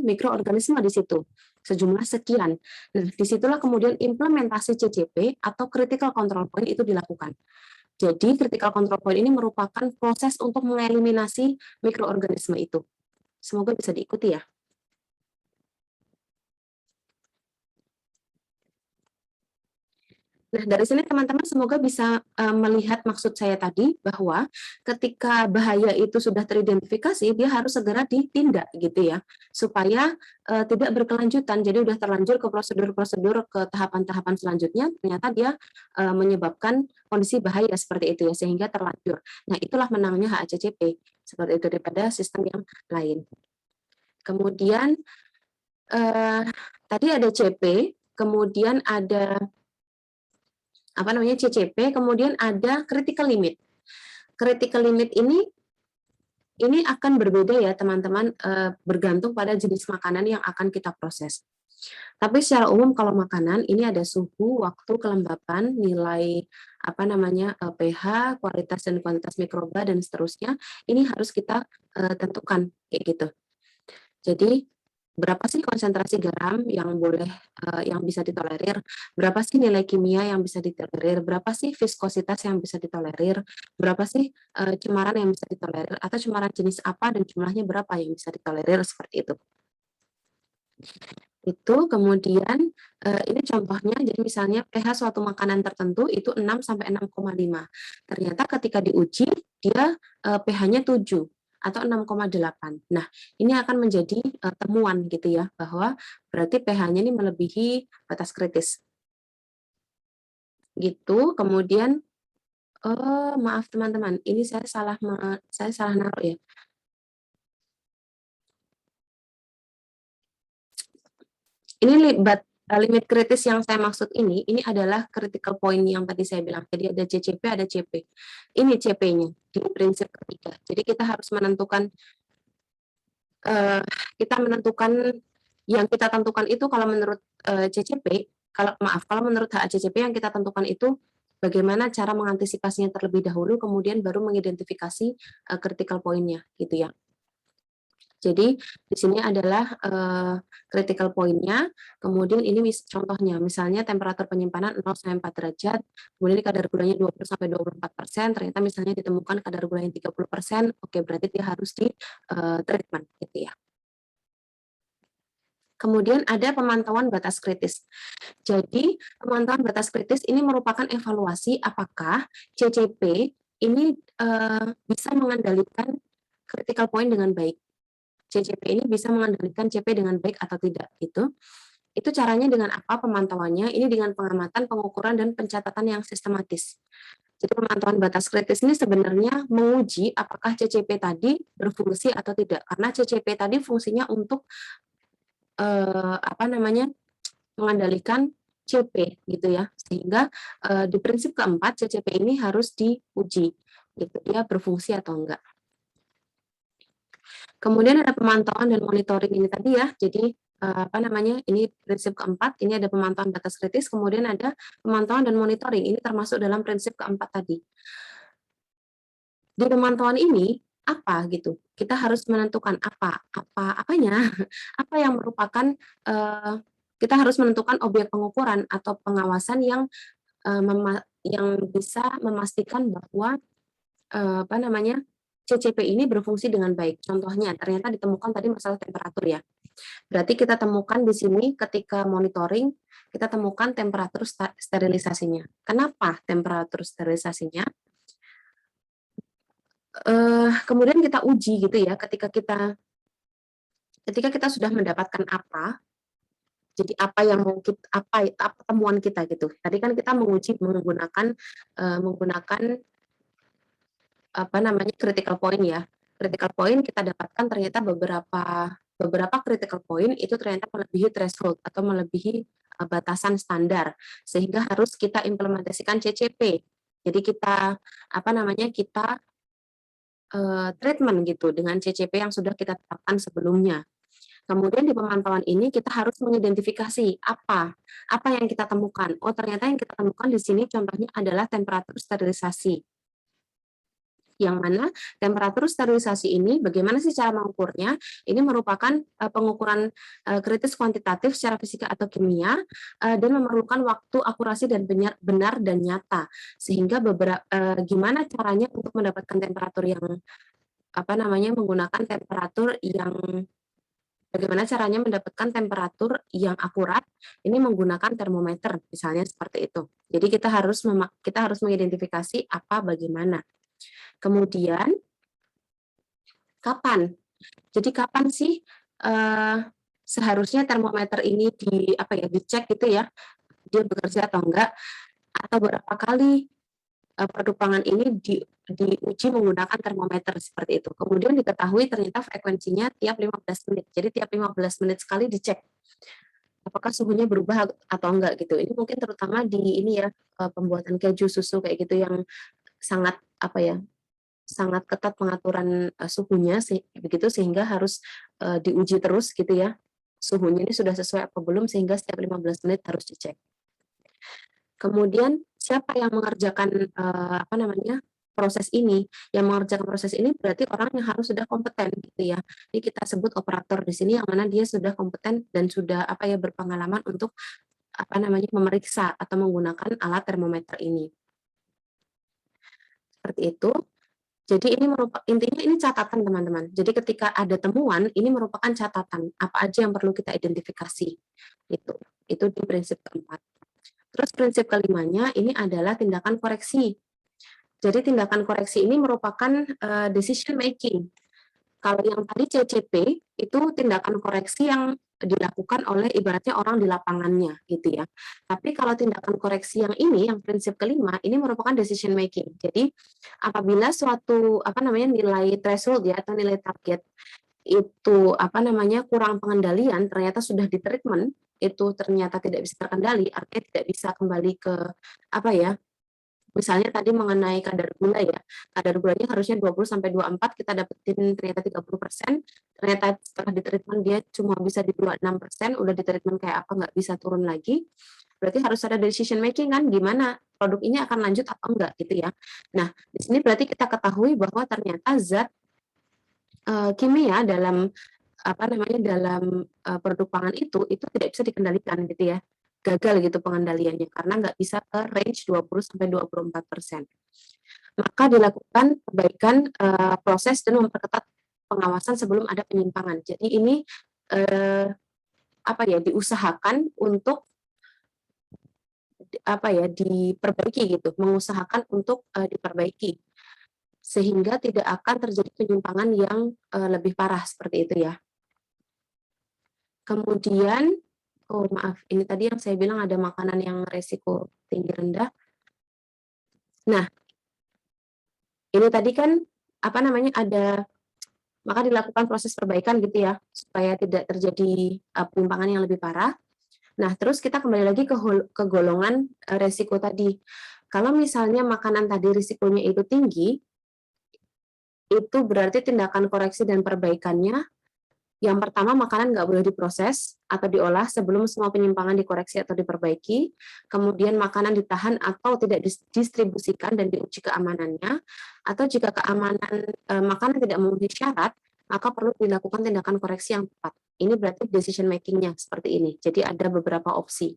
mikroorganisme di situ. Sejumlah sekian. Nah, disitulah kemudian implementasi CCP atau critical control point itu dilakukan. Jadi critical control point ini merupakan proses untuk mengeliminasi mikroorganisme itu. Semoga bisa diikuti ya. Nah, dari sini teman-teman semoga bisa melihat maksud saya tadi bahwa ketika bahaya itu sudah teridentifikasi, dia harus segera ditindak gitu ya, supaya tidak berkelanjutan. Jadi udah terlanjur ke prosedur-prosedur ke tahapan-tahapan selanjutnya, ternyata dia menyebabkan kondisi bahaya seperti itu ya, sehingga terlanjur. Nah, itulah menangnya HACCP seperti itu daripada sistem yang lain. Kemudian tadi ada CP, kemudian ada CCP, kemudian ada critical limit. Critical limit ini akan berbeda ya teman-teman, bergantung pada jenis makanan yang akan kita proses. Tapi secara umum kalau makanan ini ada suhu, waktu kelembapan, nilai pH, kualitas dan kuantitas mikroba dan seterusnya. Ini harus kita tentukan kayak gitu. Jadi berapa sih konsentrasi garam yang bisa ditolerir, berapa sih nilai kimia yang bisa ditolerir, berapa sih viskositas yang bisa ditolerir, berapa sih cemaran yang bisa ditolerir, atau cemaran jenis apa dan jumlahnya berapa yang bisa ditolerir, seperti itu. Itu kemudian ini contohnya, jadi misalnya pH suatu makanan tertentu itu 6 sampai 6,5. Ternyata ketika diuji dia pH-nya 7 atau 6,8. Nah, ini akan menjadi temuan gitu ya, bahwa berarti pH-nya ini melebihi batas kritis. Gitu, kemudian maaf teman-teman, ini saya salah naruh ya. Ini limit kritis yang saya maksud ini adalah critical point yang tadi saya bilang. Jadi ada CCP, ada CP. Ini CP-nya di prinsip ketiga. Jadi kita harus menentukan yang kita tentukan itu kalau menurut CCP, kalau menurut HACCP yang kita tentukan itu bagaimana cara mengantisipasinya terlebih dahulu, kemudian baru mengidentifikasi critical point-nya gitu ya. Jadi di sini adalah critical point-nya, kemudian ini contohnya, misalnya temperatur penyimpanan 0 sampai 4 derajat, kemudian kadar gulanya 20 sampai 24%, ternyata misalnya ditemukan kadar gulanya 30%, oke berarti dia harus di treatment gitu ya. Kemudian ada pemantauan batas kritis. Jadi pemantauan batas kritis ini merupakan evaluasi apakah CCP ini bisa mengendalikan critical point dengan baik. CCP ini bisa mengendalikan CP dengan baik atau tidak gitu. Itu caranya dengan apa pemantauannya? Ini dengan pengamatan, pengukuran, dan pencatatan yang sistematis. Jadi pemantauan batas kritis ini sebenarnya menguji apakah CCP tadi berfungsi atau tidak. Karena CCP tadi fungsinya untuk mengendalikan CP gitu ya. Sehingga di prinsip keempat CCP ini harus diuji gitu ya, berfungsi atau enggak. Kemudian ada pemantauan dan monitoring ini tadi ya. Jadi ini prinsip keempat, ini ada pemantauan batas kritis, kemudian ada pemantauan dan monitoring. Ini termasuk dalam prinsip keempat tadi. Di pemantauan ini apa gitu. Kita harus menentukan apanya, apa yang merupakan, kita harus menentukan objek pengukuran atau pengawasan yang bisa memastikan bahwa, apa namanya, CCP ini berfungsi dengan baik. Contohnya ternyata ditemukan tadi masalah temperatur ya. Berarti kita temukan di sini ketika monitoring, kita temukan temperatur sterilisasinya. Kenapa temperatur sterilisasinya? Kemudian kita uji gitu ya, ketika kita sudah mendapatkan apa, jadi apa yang mungkin apa temuan kita gitu. Tadi kan kita menguji menggunakan apa namanya critical point ya. Critical point kita dapatkan ternyata beberapa critical point itu ternyata melebihi threshold atau melebihi batasan standar, sehingga harus kita implementasikan CCP. Jadi kita apa namanya kita treatment gitu dengan CCP yang sudah kita tetapkan sebelumnya. Kemudian di pemantauan ini kita harus mengidentifikasi apa yang kita temukan. Oh, ternyata yang kita temukan di sini contohnya adalah temperatur sterilisasi. Yang mana temperatur sterilisasi ini bagaimana sih cara mengukurnya? Ini merupakan pengukuran kritis kuantitatif secara fisika atau kimia dan memerlukan waktu akurasi dan benar dan nyata. Sehingga gimana caranya untuk mendapatkan temperatur yang apa namanya menggunakan temperatur yang bagaimana caranya mendapatkan temperatur yang akurat? Ini menggunakan termometer, misalnya seperti itu. Jadi kita harus mengidentifikasi apa bagaimana. Kemudian kapan? Jadi kapan sih seharusnya termometer ini dicek gitu ya, dia bekerja atau enggak? Atau berapa kali produk pangan ini diuji menggunakan termometer seperti itu. Kemudian diketahui ternyata frekuensinya tiap 15 menit. Jadi tiap 15 menit sekali dicek apakah suhunya berubah atau enggak gitu. Ini mungkin terutama di ini ya pembuatan keju, susu kayak gitu yang sangat sangat ketat pengaturan suhunya begitu sehingga harus diuji terus gitu ya. Suhunya ini sudah sesuai apa belum sehingga setiap 15 menit harus dicek. Kemudian siapa yang mengerjakan proses ini? Yang mengerjakan proses ini berarti orang yang harus sudah kompeten gitu ya. Jadi kita sebut operator di sini yang mana dia sudah kompeten dan sudah berpengalaman untuk memeriksa atau menggunakan alat termometer ini. Seperti itu. Jadi intinya ini catatan teman-teman. Jadi ketika ada temuan, ini merupakan catatan apa aja yang perlu kita identifikasi. Itu di prinsip keempat. Terus prinsip kelimanya ini adalah tindakan koreksi. Jadi tindakan koreksi ini merupakan decision making. Kalau yang tadi CCP itu tindakan koreksi yang dilakukan oleh ibaratnya orang di lapangannya gitu ya. Tapi kalau tindakan koreksi yang ini, yang prinsip kelima, ini merupakan decision making. Jadi apabila suatu nilai threshold ya atau nilai target itu kurang pengendalian, ternyata sudah di treatment, itu ternyata tidak bisa terkendali, artinya tidak bisa kembali ke misalnya tadi mengenai kadar gula ya, kadar gulanya harusnya 20-24, kita dapetin ternyata 30%, ternyata setelah di treatment dia cuma bisa di 26%, udah di treatment kayak apa nggak bisa turun lagi, berarti harus ada decision making kan, gimana produk ini akan lanjut atau enggak gitu ya. Nah, di sini berarti kita ketahui bahwa ternyata zat kimia dalam produk pangan itu tidak bisa dikendalikan gitu ya, gagal gitu pengendaliannya karena nggak bisa ke range 20-24%. Maka dilakukan perbaikan proses dan memperketat pengawasan sebelum ada penyimpangan. Jadi ini diusahakan untuk diperbaiki gitu, mengusahakan untuk diperbaiki sehingga tidak akan terjadi penyimpangan yang lebih parah seperti itu ya. Kemudian, oh maaf, ini tadi yang saya bilang ada makanan yang resiko tinggi rendah. Nah, ini tadi kan maka dilakukan proses perbaikan gitu ya, supaya tidak terjadi penyimpangan yang lebih parah. Nah, terus kita kembali lagi ke golongan resiko tadi. Kalau misalnya makanan tadi risikonya itu tinggi, itu berarti tindakan koreksi dan perbaikannya Yang pertama, makanan nggak boleh diproses atau diolah sebelum semua penyimpangan dikoreksi atau diperbaiki. Kemudian makanan ditahan atau tidak didistribusikan dan diuji keamanannya. Atau jika keamanan makanan tidak memenuhi syarat, maka perlu dilakukan tindakan koreksi yang tepat. Ini berarti decision making-nya seperti ini. Jadi ada beberapa opsi.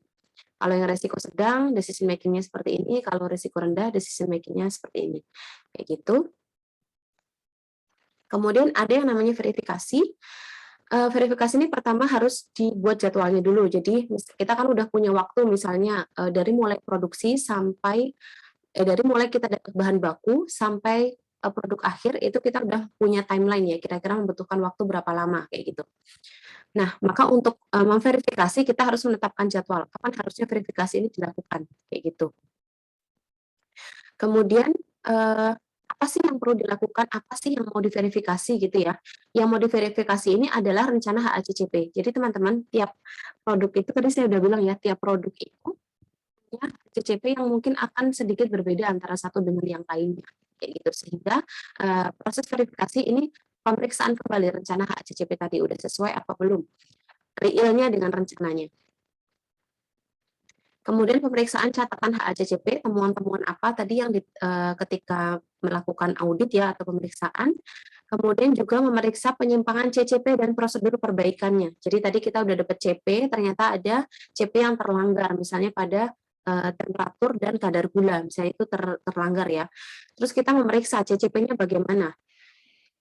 Kalau yang resiko sedang, decision making-nya seperti ini. Kalau resiko rendah, decision making-nya seperti ini. Kayak gitu. Kemudian ada yang namanya verifikasi. Verifikasi ini pertama harus dibuat jadwalnya dulu. Jadi kita kan udah punya waktu misalnya dari mulai produksi sampai dari mulai kita dapat bahan baku sampai produk akhir itu kita udah punya timeline ya, kira-kira membutuhkan waktu berapa lama kayak gitu. Nah, maka untuk memverifikasi kita harus menetapkan jadwal kapan harusnya verifikasi ini dilakukan kayak gitu. Kemudian apa sih yang perlu dilakukan, apa sih yang mau diverifikasi gitu ya. Yang mau diverifikasi ini adalah rencana HACCP. Jadi teman-teman, tiap produk itu tadi saya udah bilang ya, tiap produk itu punya HACCP yang mungkin akan sedikit berbeda antara satu dengan yang lainnya. Kayak gitu. Sehingga proses verifikasi ini pemeriksaan kembali rencana HACCP tadi udah sesuai apa belum. Realnya dengan rencananya. Kemudian pemeriksaan catatan HACCP, temuan-temuan apa tadi yang ketika melakukan audit ya atau pemeriksaan. Kemudian juga memeriksa penyimpangan CCP dan prosedur perbaikannya. Jadi tadi kita udah dapat CP, ternyata ada CP yang terlanggar, misalnya pada temperatur dan kadar gula, misalnya itu terlanggar ya. Terus kita memeriksa CCP-nya bagaimana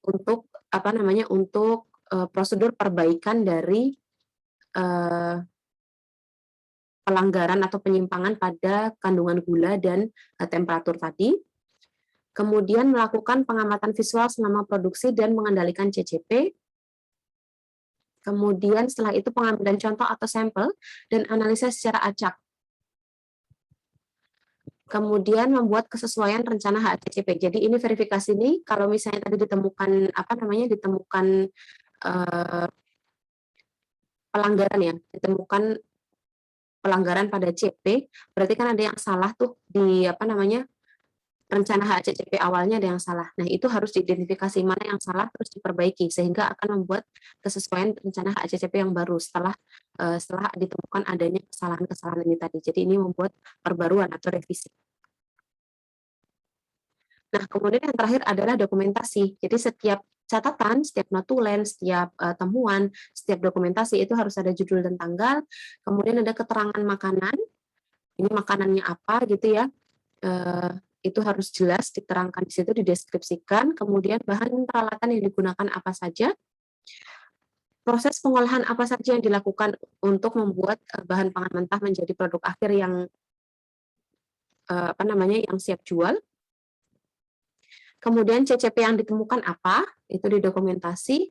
untuk apa namanya untuk prosedur perbaikan dari pelanggaran atau penyimpangan pada kandungan gula dan temperatur tadi. Kemudian melakukan pengamatan visual selama produksi dan mengendalikan CCP. Kemudian setelah itu pengambilan contoh atau sampel dan analisa secara acak. Kemudian membuat kesesuaian rencana HACCP. Jadi ini verifikasi ini kalau misalnya tadi ditemukan apa namanya ditemukan pelanggaran ya, ditemukan pelanggaran pada CP, berarti kan ada yang salah tuh di apa namanya rencana HACCP awalnya ada yang salah. Nah, itu harus diidentifikasi mana yang salah terus diperbaiki sehingga akan membuat kesesuaian rencana HACCP yang baru setelah ditemukan adanya kesalahan-kesalahan ini tadi. Jadi ini membuat perbaruan atau revisi. Nah, kemudian yang terakhir adalah dokumentasi. Jadi setiap catatan, setiap notulen, setiap temuan, setiap dokumentasi itu harus ada judul dan tanggal, kemudian ada keterangan makanan, ini makanannya apa gitu ya, itu harus jelas diterangkan di situ, dideskripsikan, kemudian bahan peralatan yang digunakan apa saja, proses pengolahan apa saja yang dilakukan untuk membuat bahan pangan mentah menjadi produk akhir yang apa namanya yang siap jual. Kemudian CCP yang ditemukan apa, itu didokumentasi.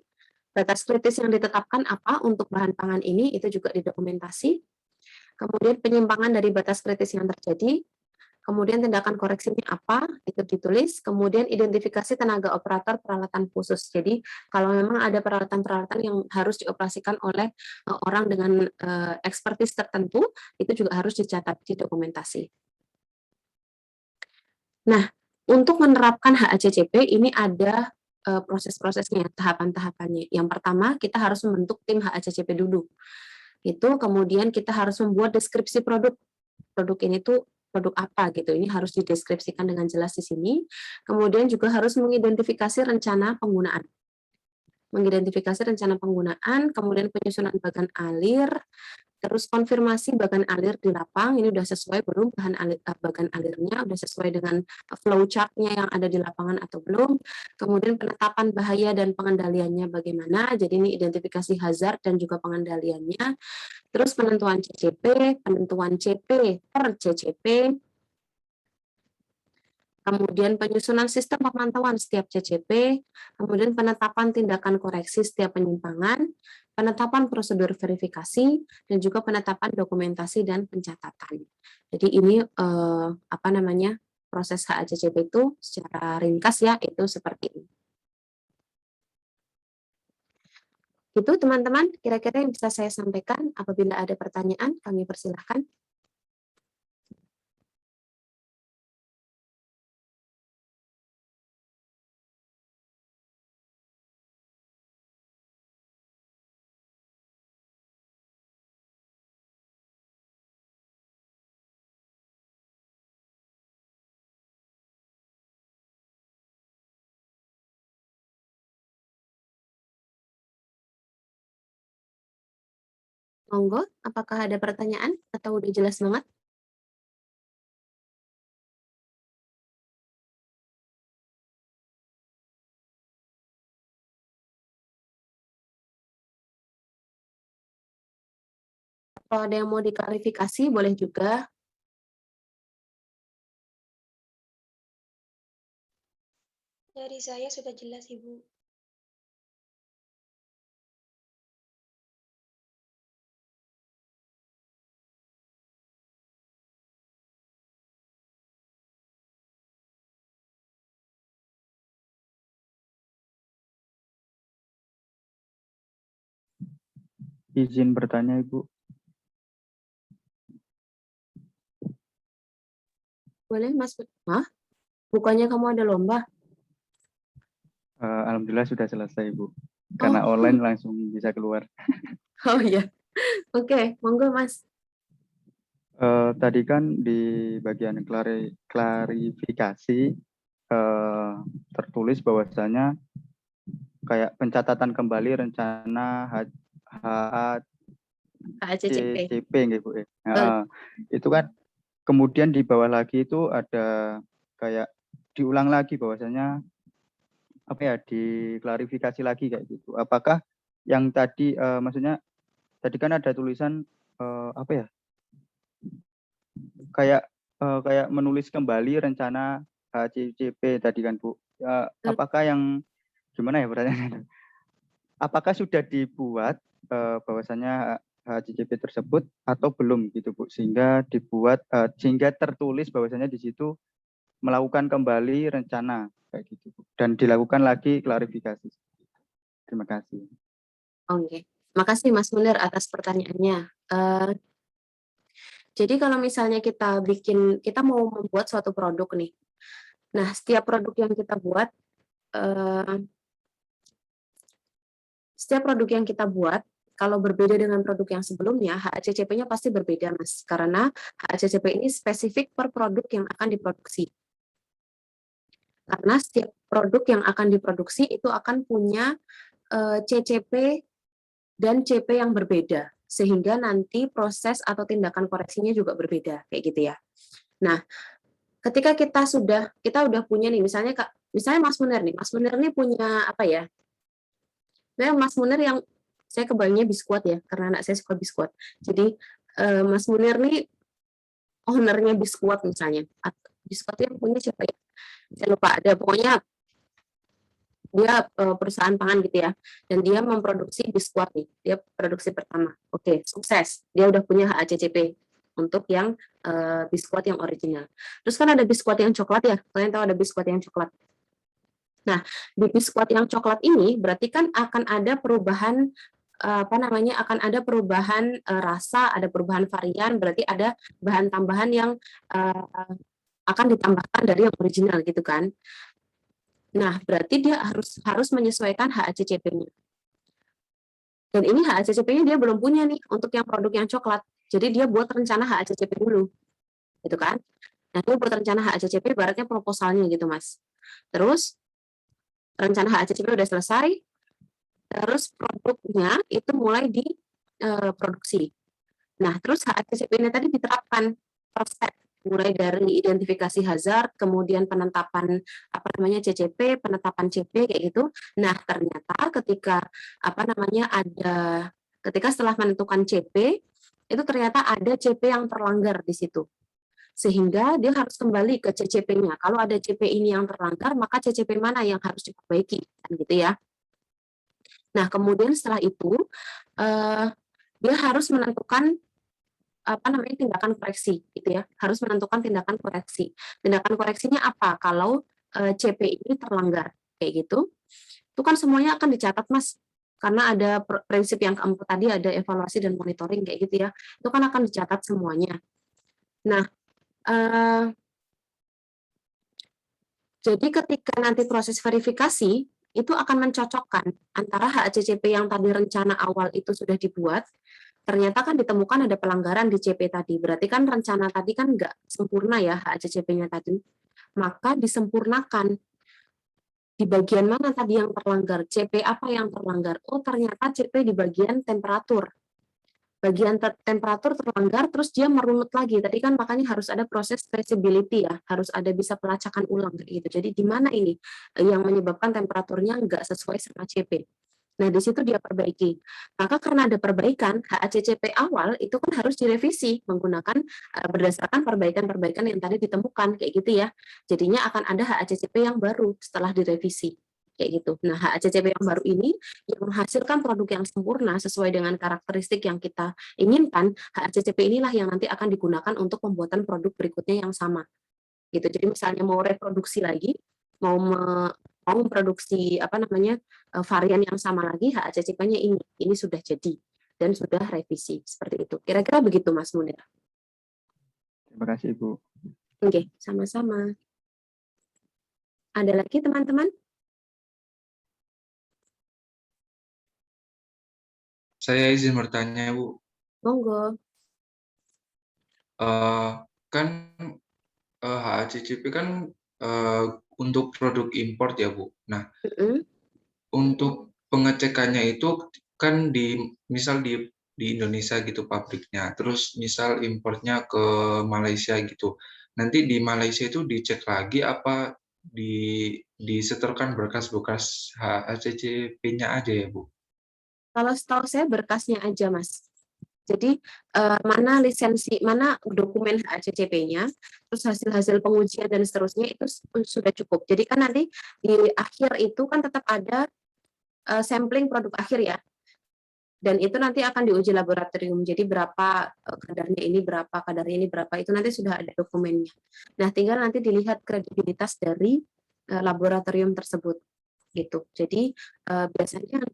Batas kritis yang ditetapkan apa untuk bahan pangan ini, itu juga didokumentasi. Kemudian penyimpangan dari batas kritis yang terjadi. Kemudian tindakan koreksinya apa, itu ditulis. Kemudian identifikasi tenaga operator peralatan khusus. Jadi kalau memang ada peralatan-peralatan yang harus dioperasikan oleh orang dengan expertise tertentu, itu juga harus dicatat di dokumentasi. Nah, untuk menerapkan HACCP ini ada proses-prosesnya, tahapan-tahapannya. Yang pertama, kita harus membentuk tim HACCP dulu. Itu kemudian kita harus membuat deskripsi produk. Produk ini tuh produk apa gitu. Ini harus dideskripsikan dengan jelas di sini. Kemudian juga harus mengidentifikasi rencana penggunaan. Mengidentifikasi rencana penggunaan, kemudian penyusunan bagan alir, terus konfirmasi bagan alir di lapang, ini udah sesuai belum bagan alirnya, udah sesuai dengan flow chart-nya yang ada di lapangan atau belum. Kemudian penetapan bahaya dan pengendaliannya bagaimana, jadi ini identifikasi hazard dan juga pengendaliannya. Terus penentuan CCP, penentuan CP per CCP, kemudian penyusunan sistem pemantauan setiap CCP, kemudian penetapan tindakan koreksi setiap penyimpangan, penetapan prosedur verifikasi, dan juga penetapan dokumentasi dan pencatatan. Jadi ini apa namanya proses HACCP itu secara ringkas ya itu seperti ini. Itu teman-teman kira-kira yang bisa saya sampaikan. Apabila ada pertanyaan kami persilahkan. Monggo, apakah ada pertanyaan atau udah jelas banget? Kalau ada yang mau diklarifikasi boleh juga. Dari saya sudah jelas, Ibu. Izin bertanya, Ibu. Boleh, Mas? Hah? Bukannya kamu ada lomba? Alhamdulillah sudah selesai, Ibu. Karena Oh, online langsung bisa keluar. oh iya. Oke, monggo, Mas. Tadi kan di bagian klarifikasi tertulis bahwasanya kayak pencatatan kembali rencana HACCP. HACCP, nggih, Bu. Itu kan kemudian di bawah lagi itu ada kayak diulang lagi bahwasanya apa ya, diklarifikasi lagi kayak gitu. Apakah yang tadi maksudnya tadi kan ada tulisan apa ya, kayak menulis kembali rencana HCCP tadi kan, Bu. Apakah yang gimana ya pertanyaannya? Apakah sudah dibuat bahwasanya HCCP tersebut atau belum gitu, Bu, sehingga dibuat sehingga tertulis bahwasanya di situ melakukan kembali rencana kayak gitu, Bu, dan dilakukan lagi klarifikasi. Terima kasih. Oke. Makasih Mas Munir atas pertanyaannya. Jadi kalau misalnya kita mau membuat suatu produk nih. Nah, setiap produk yang kita buat, kalau berbeda dengan produk yang sebelumnya, HACCP-nya pasti berbeda, Mas. Karena HACCP ini spesifik per produk yang akan diproduksi. Karena setiap produk yang akan diproduksi itu akan punya CCP dan CP yang berbeda, sehingga nanti proses atau tindakan koreksinya juga berbeda, kayak gitu ya. Nah, ketika kita udah punya nih, misalnya Mas Munir nih punya apa ya? Mas Munir yang saya kebayangnya biskuit ya, karena anak saya suka biskuit. Jadi Mas Munir nih ownernya biskuit misalnya, biskuit yang punya siapa ya? Saya lupa, ada pokoknya dia perusahaan pangan gitu ya, dan dia memproduksi biskuit nih, dia produksi pertama, oke, sukses, dia udah punya HACCP untuk yang biskuit yang original. Terus kan ada biskuit yang coklat ya, kalian tahu ada biskuit yang coklat. Nah, di biskuit yang coklat ini berarti kan akan ada perubahan akan ada perubahan rasa, ada perubahan varian, berarti ada bahan tambahan yang akan ditambahkan dari yang original gitu kan. Nah, berarti dia harus menyesuaikan HACCP-nya. Dan ini HACCP-nya dia belum punya nih untuk yang produk yang coklat. Jadi dia buat rencana HACCP dulu. Gitu kan? Nah, dia buat rencana HACCP ibaratnya proposalnya gitu, Mas. Terus rencana HACCP udah selesai, terus produknya itu mulai diproduksi. Nah, terus HACCP-nya tadi diterapkan proses mulai dari identifikasi hazard, kemudian penetapan CCP, penetapan CP kayak gitu. Nah, ternyata ketika setelah menentukan CP, itu ternyata ada CP yang terlanggar di situ. Sehingga dia harus kembali ke CCP-nya. Kalau ada CP ini yang terlanggar, maka CCP mana yang harus diperbaiki, kan gitu ya. Nah, kemudian setelah itu dia harus menentukan tindakan koreksi gitu ya, harus menentukan tindakan koreksi. Tindakan koreksinya apa kalau CP ini terlanggar kayak gitu. Itu kan semuanya akan dicatat, Mas. Karena ada prinsip yang keempat tadi, ada evaluasi dan monitoring kayak gitu ya. Itu kan akan dicatat semuanya. Nah, jadi ketika nanti proses verifikasi itu akan mencocokkan antara HACCP yang tadi rencana awal itu sudah dibuat, ternyata kan ditemukan ada pelanggaran di CP tadi. Berarti kan rencana tadi kan nggak sempurna ya HACCP-nya tadi. Maka disempurnakan. Di bagian mana tadi yang terlanggar? CP apa yang terlanggar? Oh, ternyata CP di bagian temperatur. bagian temperatur terlanggar, terus dia merunut lagi. Tadi kan makanya harus ada proses traceability ya, harus ada bisa pelacakan ulang kayak gitu. Jadi di mana ini yang menyebabkan temperaturnya nggak sesuai sama CP. Nah, di situ dia perbaiki. Maka karena ada perbaikan, HACCP awal itu kan harus direvisi menggunakan berdasarkan perbaikan-perbaikan yang tadi ditemukan kayak gitu ya. Jadinya akan ada HACCP yang baru setelah direvisi kayak gitu. Nah, HACCP yang baru ini yang menghasilkan produk yang sempurna sesuai dengan karakteristik yang kita inginkan, HACCP inilah yang nanti akan digunakan untuk pembuatan produk berikutnya yang sama. Gitu. Jadi misalnya mau reproduksi lagi, mau mau memproduksi apa namanya varian yang sama lagi, HACCP-nya ini sudah jadi dan sudah revisi seperti itu. Kira-kira begitu Mas Munir. Terima kasih Ibu. Oke, sama-sama. Ada lagi teman-teman? Saya izin bertanya, Bu. Monggo. Kan HACCP kan untuk produk import ya, Bu. Nah, untuk pengecekannya itu kan misal di Indonesia gitu pabriknya, terus misal importnya ke Malaysia gitu. Nanti di Malaysia itu dicek lagi apa disetorkan berkas-berkas HACCP-nya aja ya, Bu? Kalau setahu saya berkasnya aja, Mas. Jadi mana lisensi, mana dokumen HACCP-nya, terus hasil-hasil pengujian dan seterusnya itu sudah cukup. Jadi kan nanti di akhir itu kan tetap ada sampling produk akhir ya. Dan itu nanti akan diuji laboratorium. Jadi berapa kadarnya ini berapa, itu nanti sudah ada dokumennya. Nah, tinggal nanti dilihat kredibilitas dari laboratorium tersebut gitu. Jadi biasanya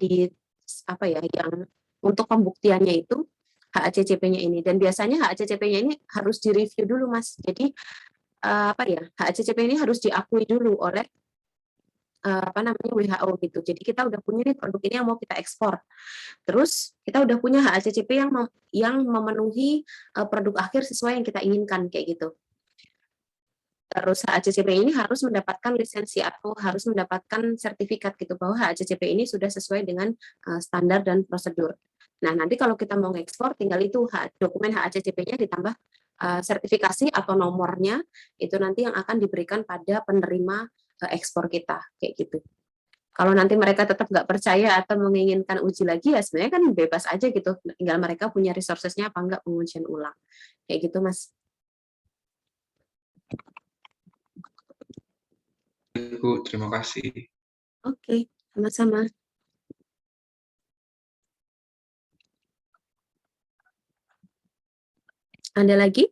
yang untuk pembuktiannya itu HACCP-nya ini, dan biasanya HACCP-nya ini harus direview dulu Mas. Jadi HACCP ini harus diakui dulu oleh WHO gitu. Jadi kita udah punya nih produk ini yang mau kita ekspor. Terus kita udah punya HACCP yang memenuhi produk akhir sesuai yang kita inginkan kayak gitu. Terus HACCP ini harus mendapatkan lisensi atau harus mendapatkan sertifikat gitu bahwa HACCP ini sudah sesuai dengan standar dan prosedur. Nah, nanti kalau kita mau ngekspor, tinggal itu dokumen HACCP-nya ditambah sertifikasi atau nomornya, itu nanti yang akan diberikan pada penerima ekspor kita, kayak gitu. Kalau nanti mereka tetap nggak percaya atau menginginkan uji lagi, ya sebenarnya kan bebas aja gitu, tinggal mereka punya resources-nya apa enggak pengujian ulang. Kayak gitu, Mas. Bu, terima kasih. Oke, sama-sama. Ada lagi?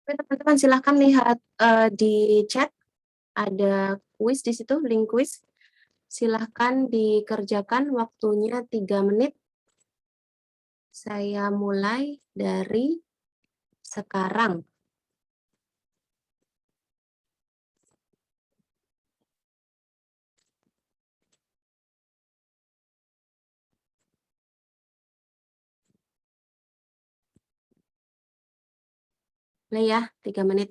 Oke, teman-teman silahkan lihat di chat ada kuis di situ, link kuis. Silahkan dikerjakan, waktunya 3 menit. Saya mulai dari sekarang. Mulai ya, 3 menit.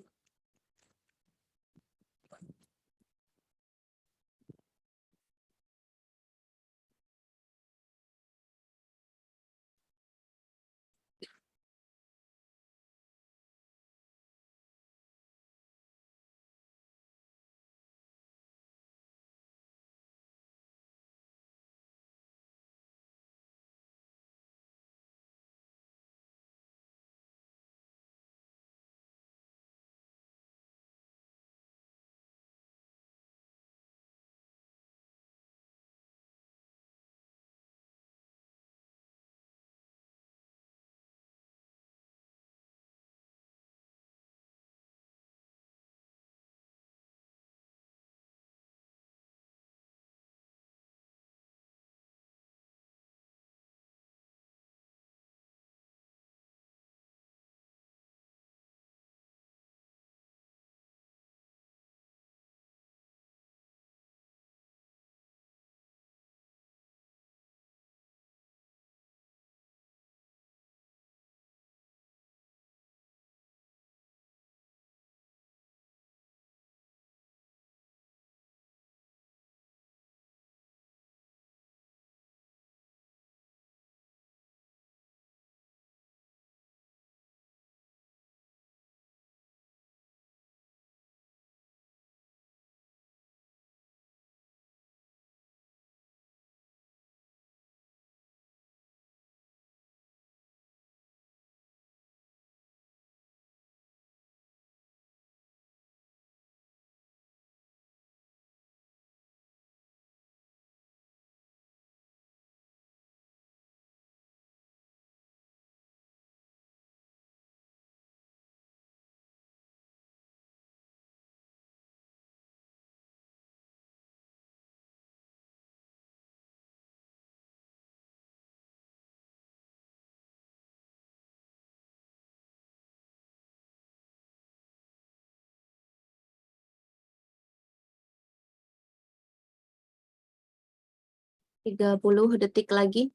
Tiga 30 detik lagi.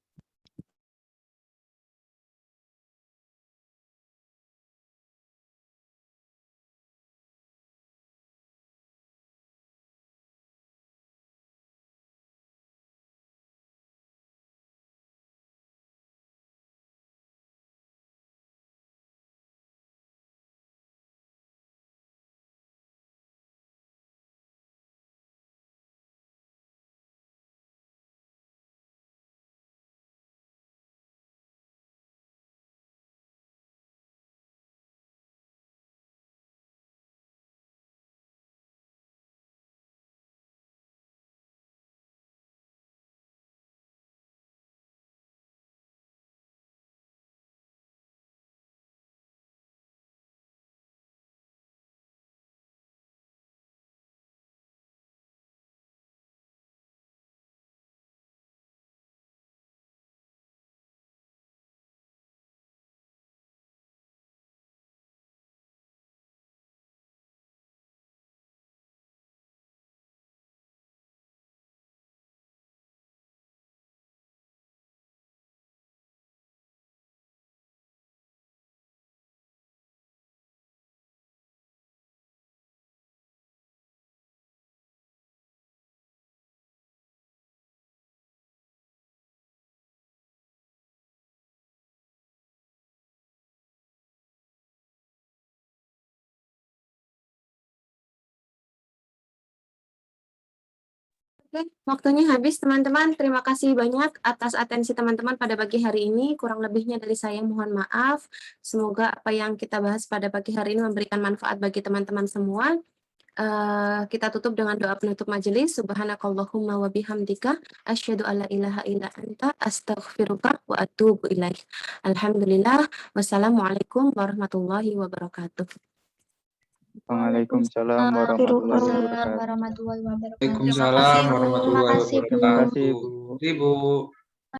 Oke, waktunya habis teman-teman. Terima kasih banyak atas atensi teman-teman pada pagi hari ini. Kurang lebihnya dari saya mohon maaf. Semoga apa yang kita bahas pada pagi hari ini memberikan manfaat bagi teman-teman semua. Kita tutup dengan doa penutup majelis. Subhanakallahumma wa bihamdika asyhadu alla ilaha illa anta astaghfiruka wa atubu ilaik. Alhamdulillah. Wassalamualaikum warahmatullahi wabarakatuh. Waalaikumsalam warahmatullahi wabarakatuh. warahmatullahi wabarakatuh. Waalaikumsalam warahmatullahi Terima kasih, Bu. Terima kasih, wabarakatuh. Bu. Terima kasih, Bu.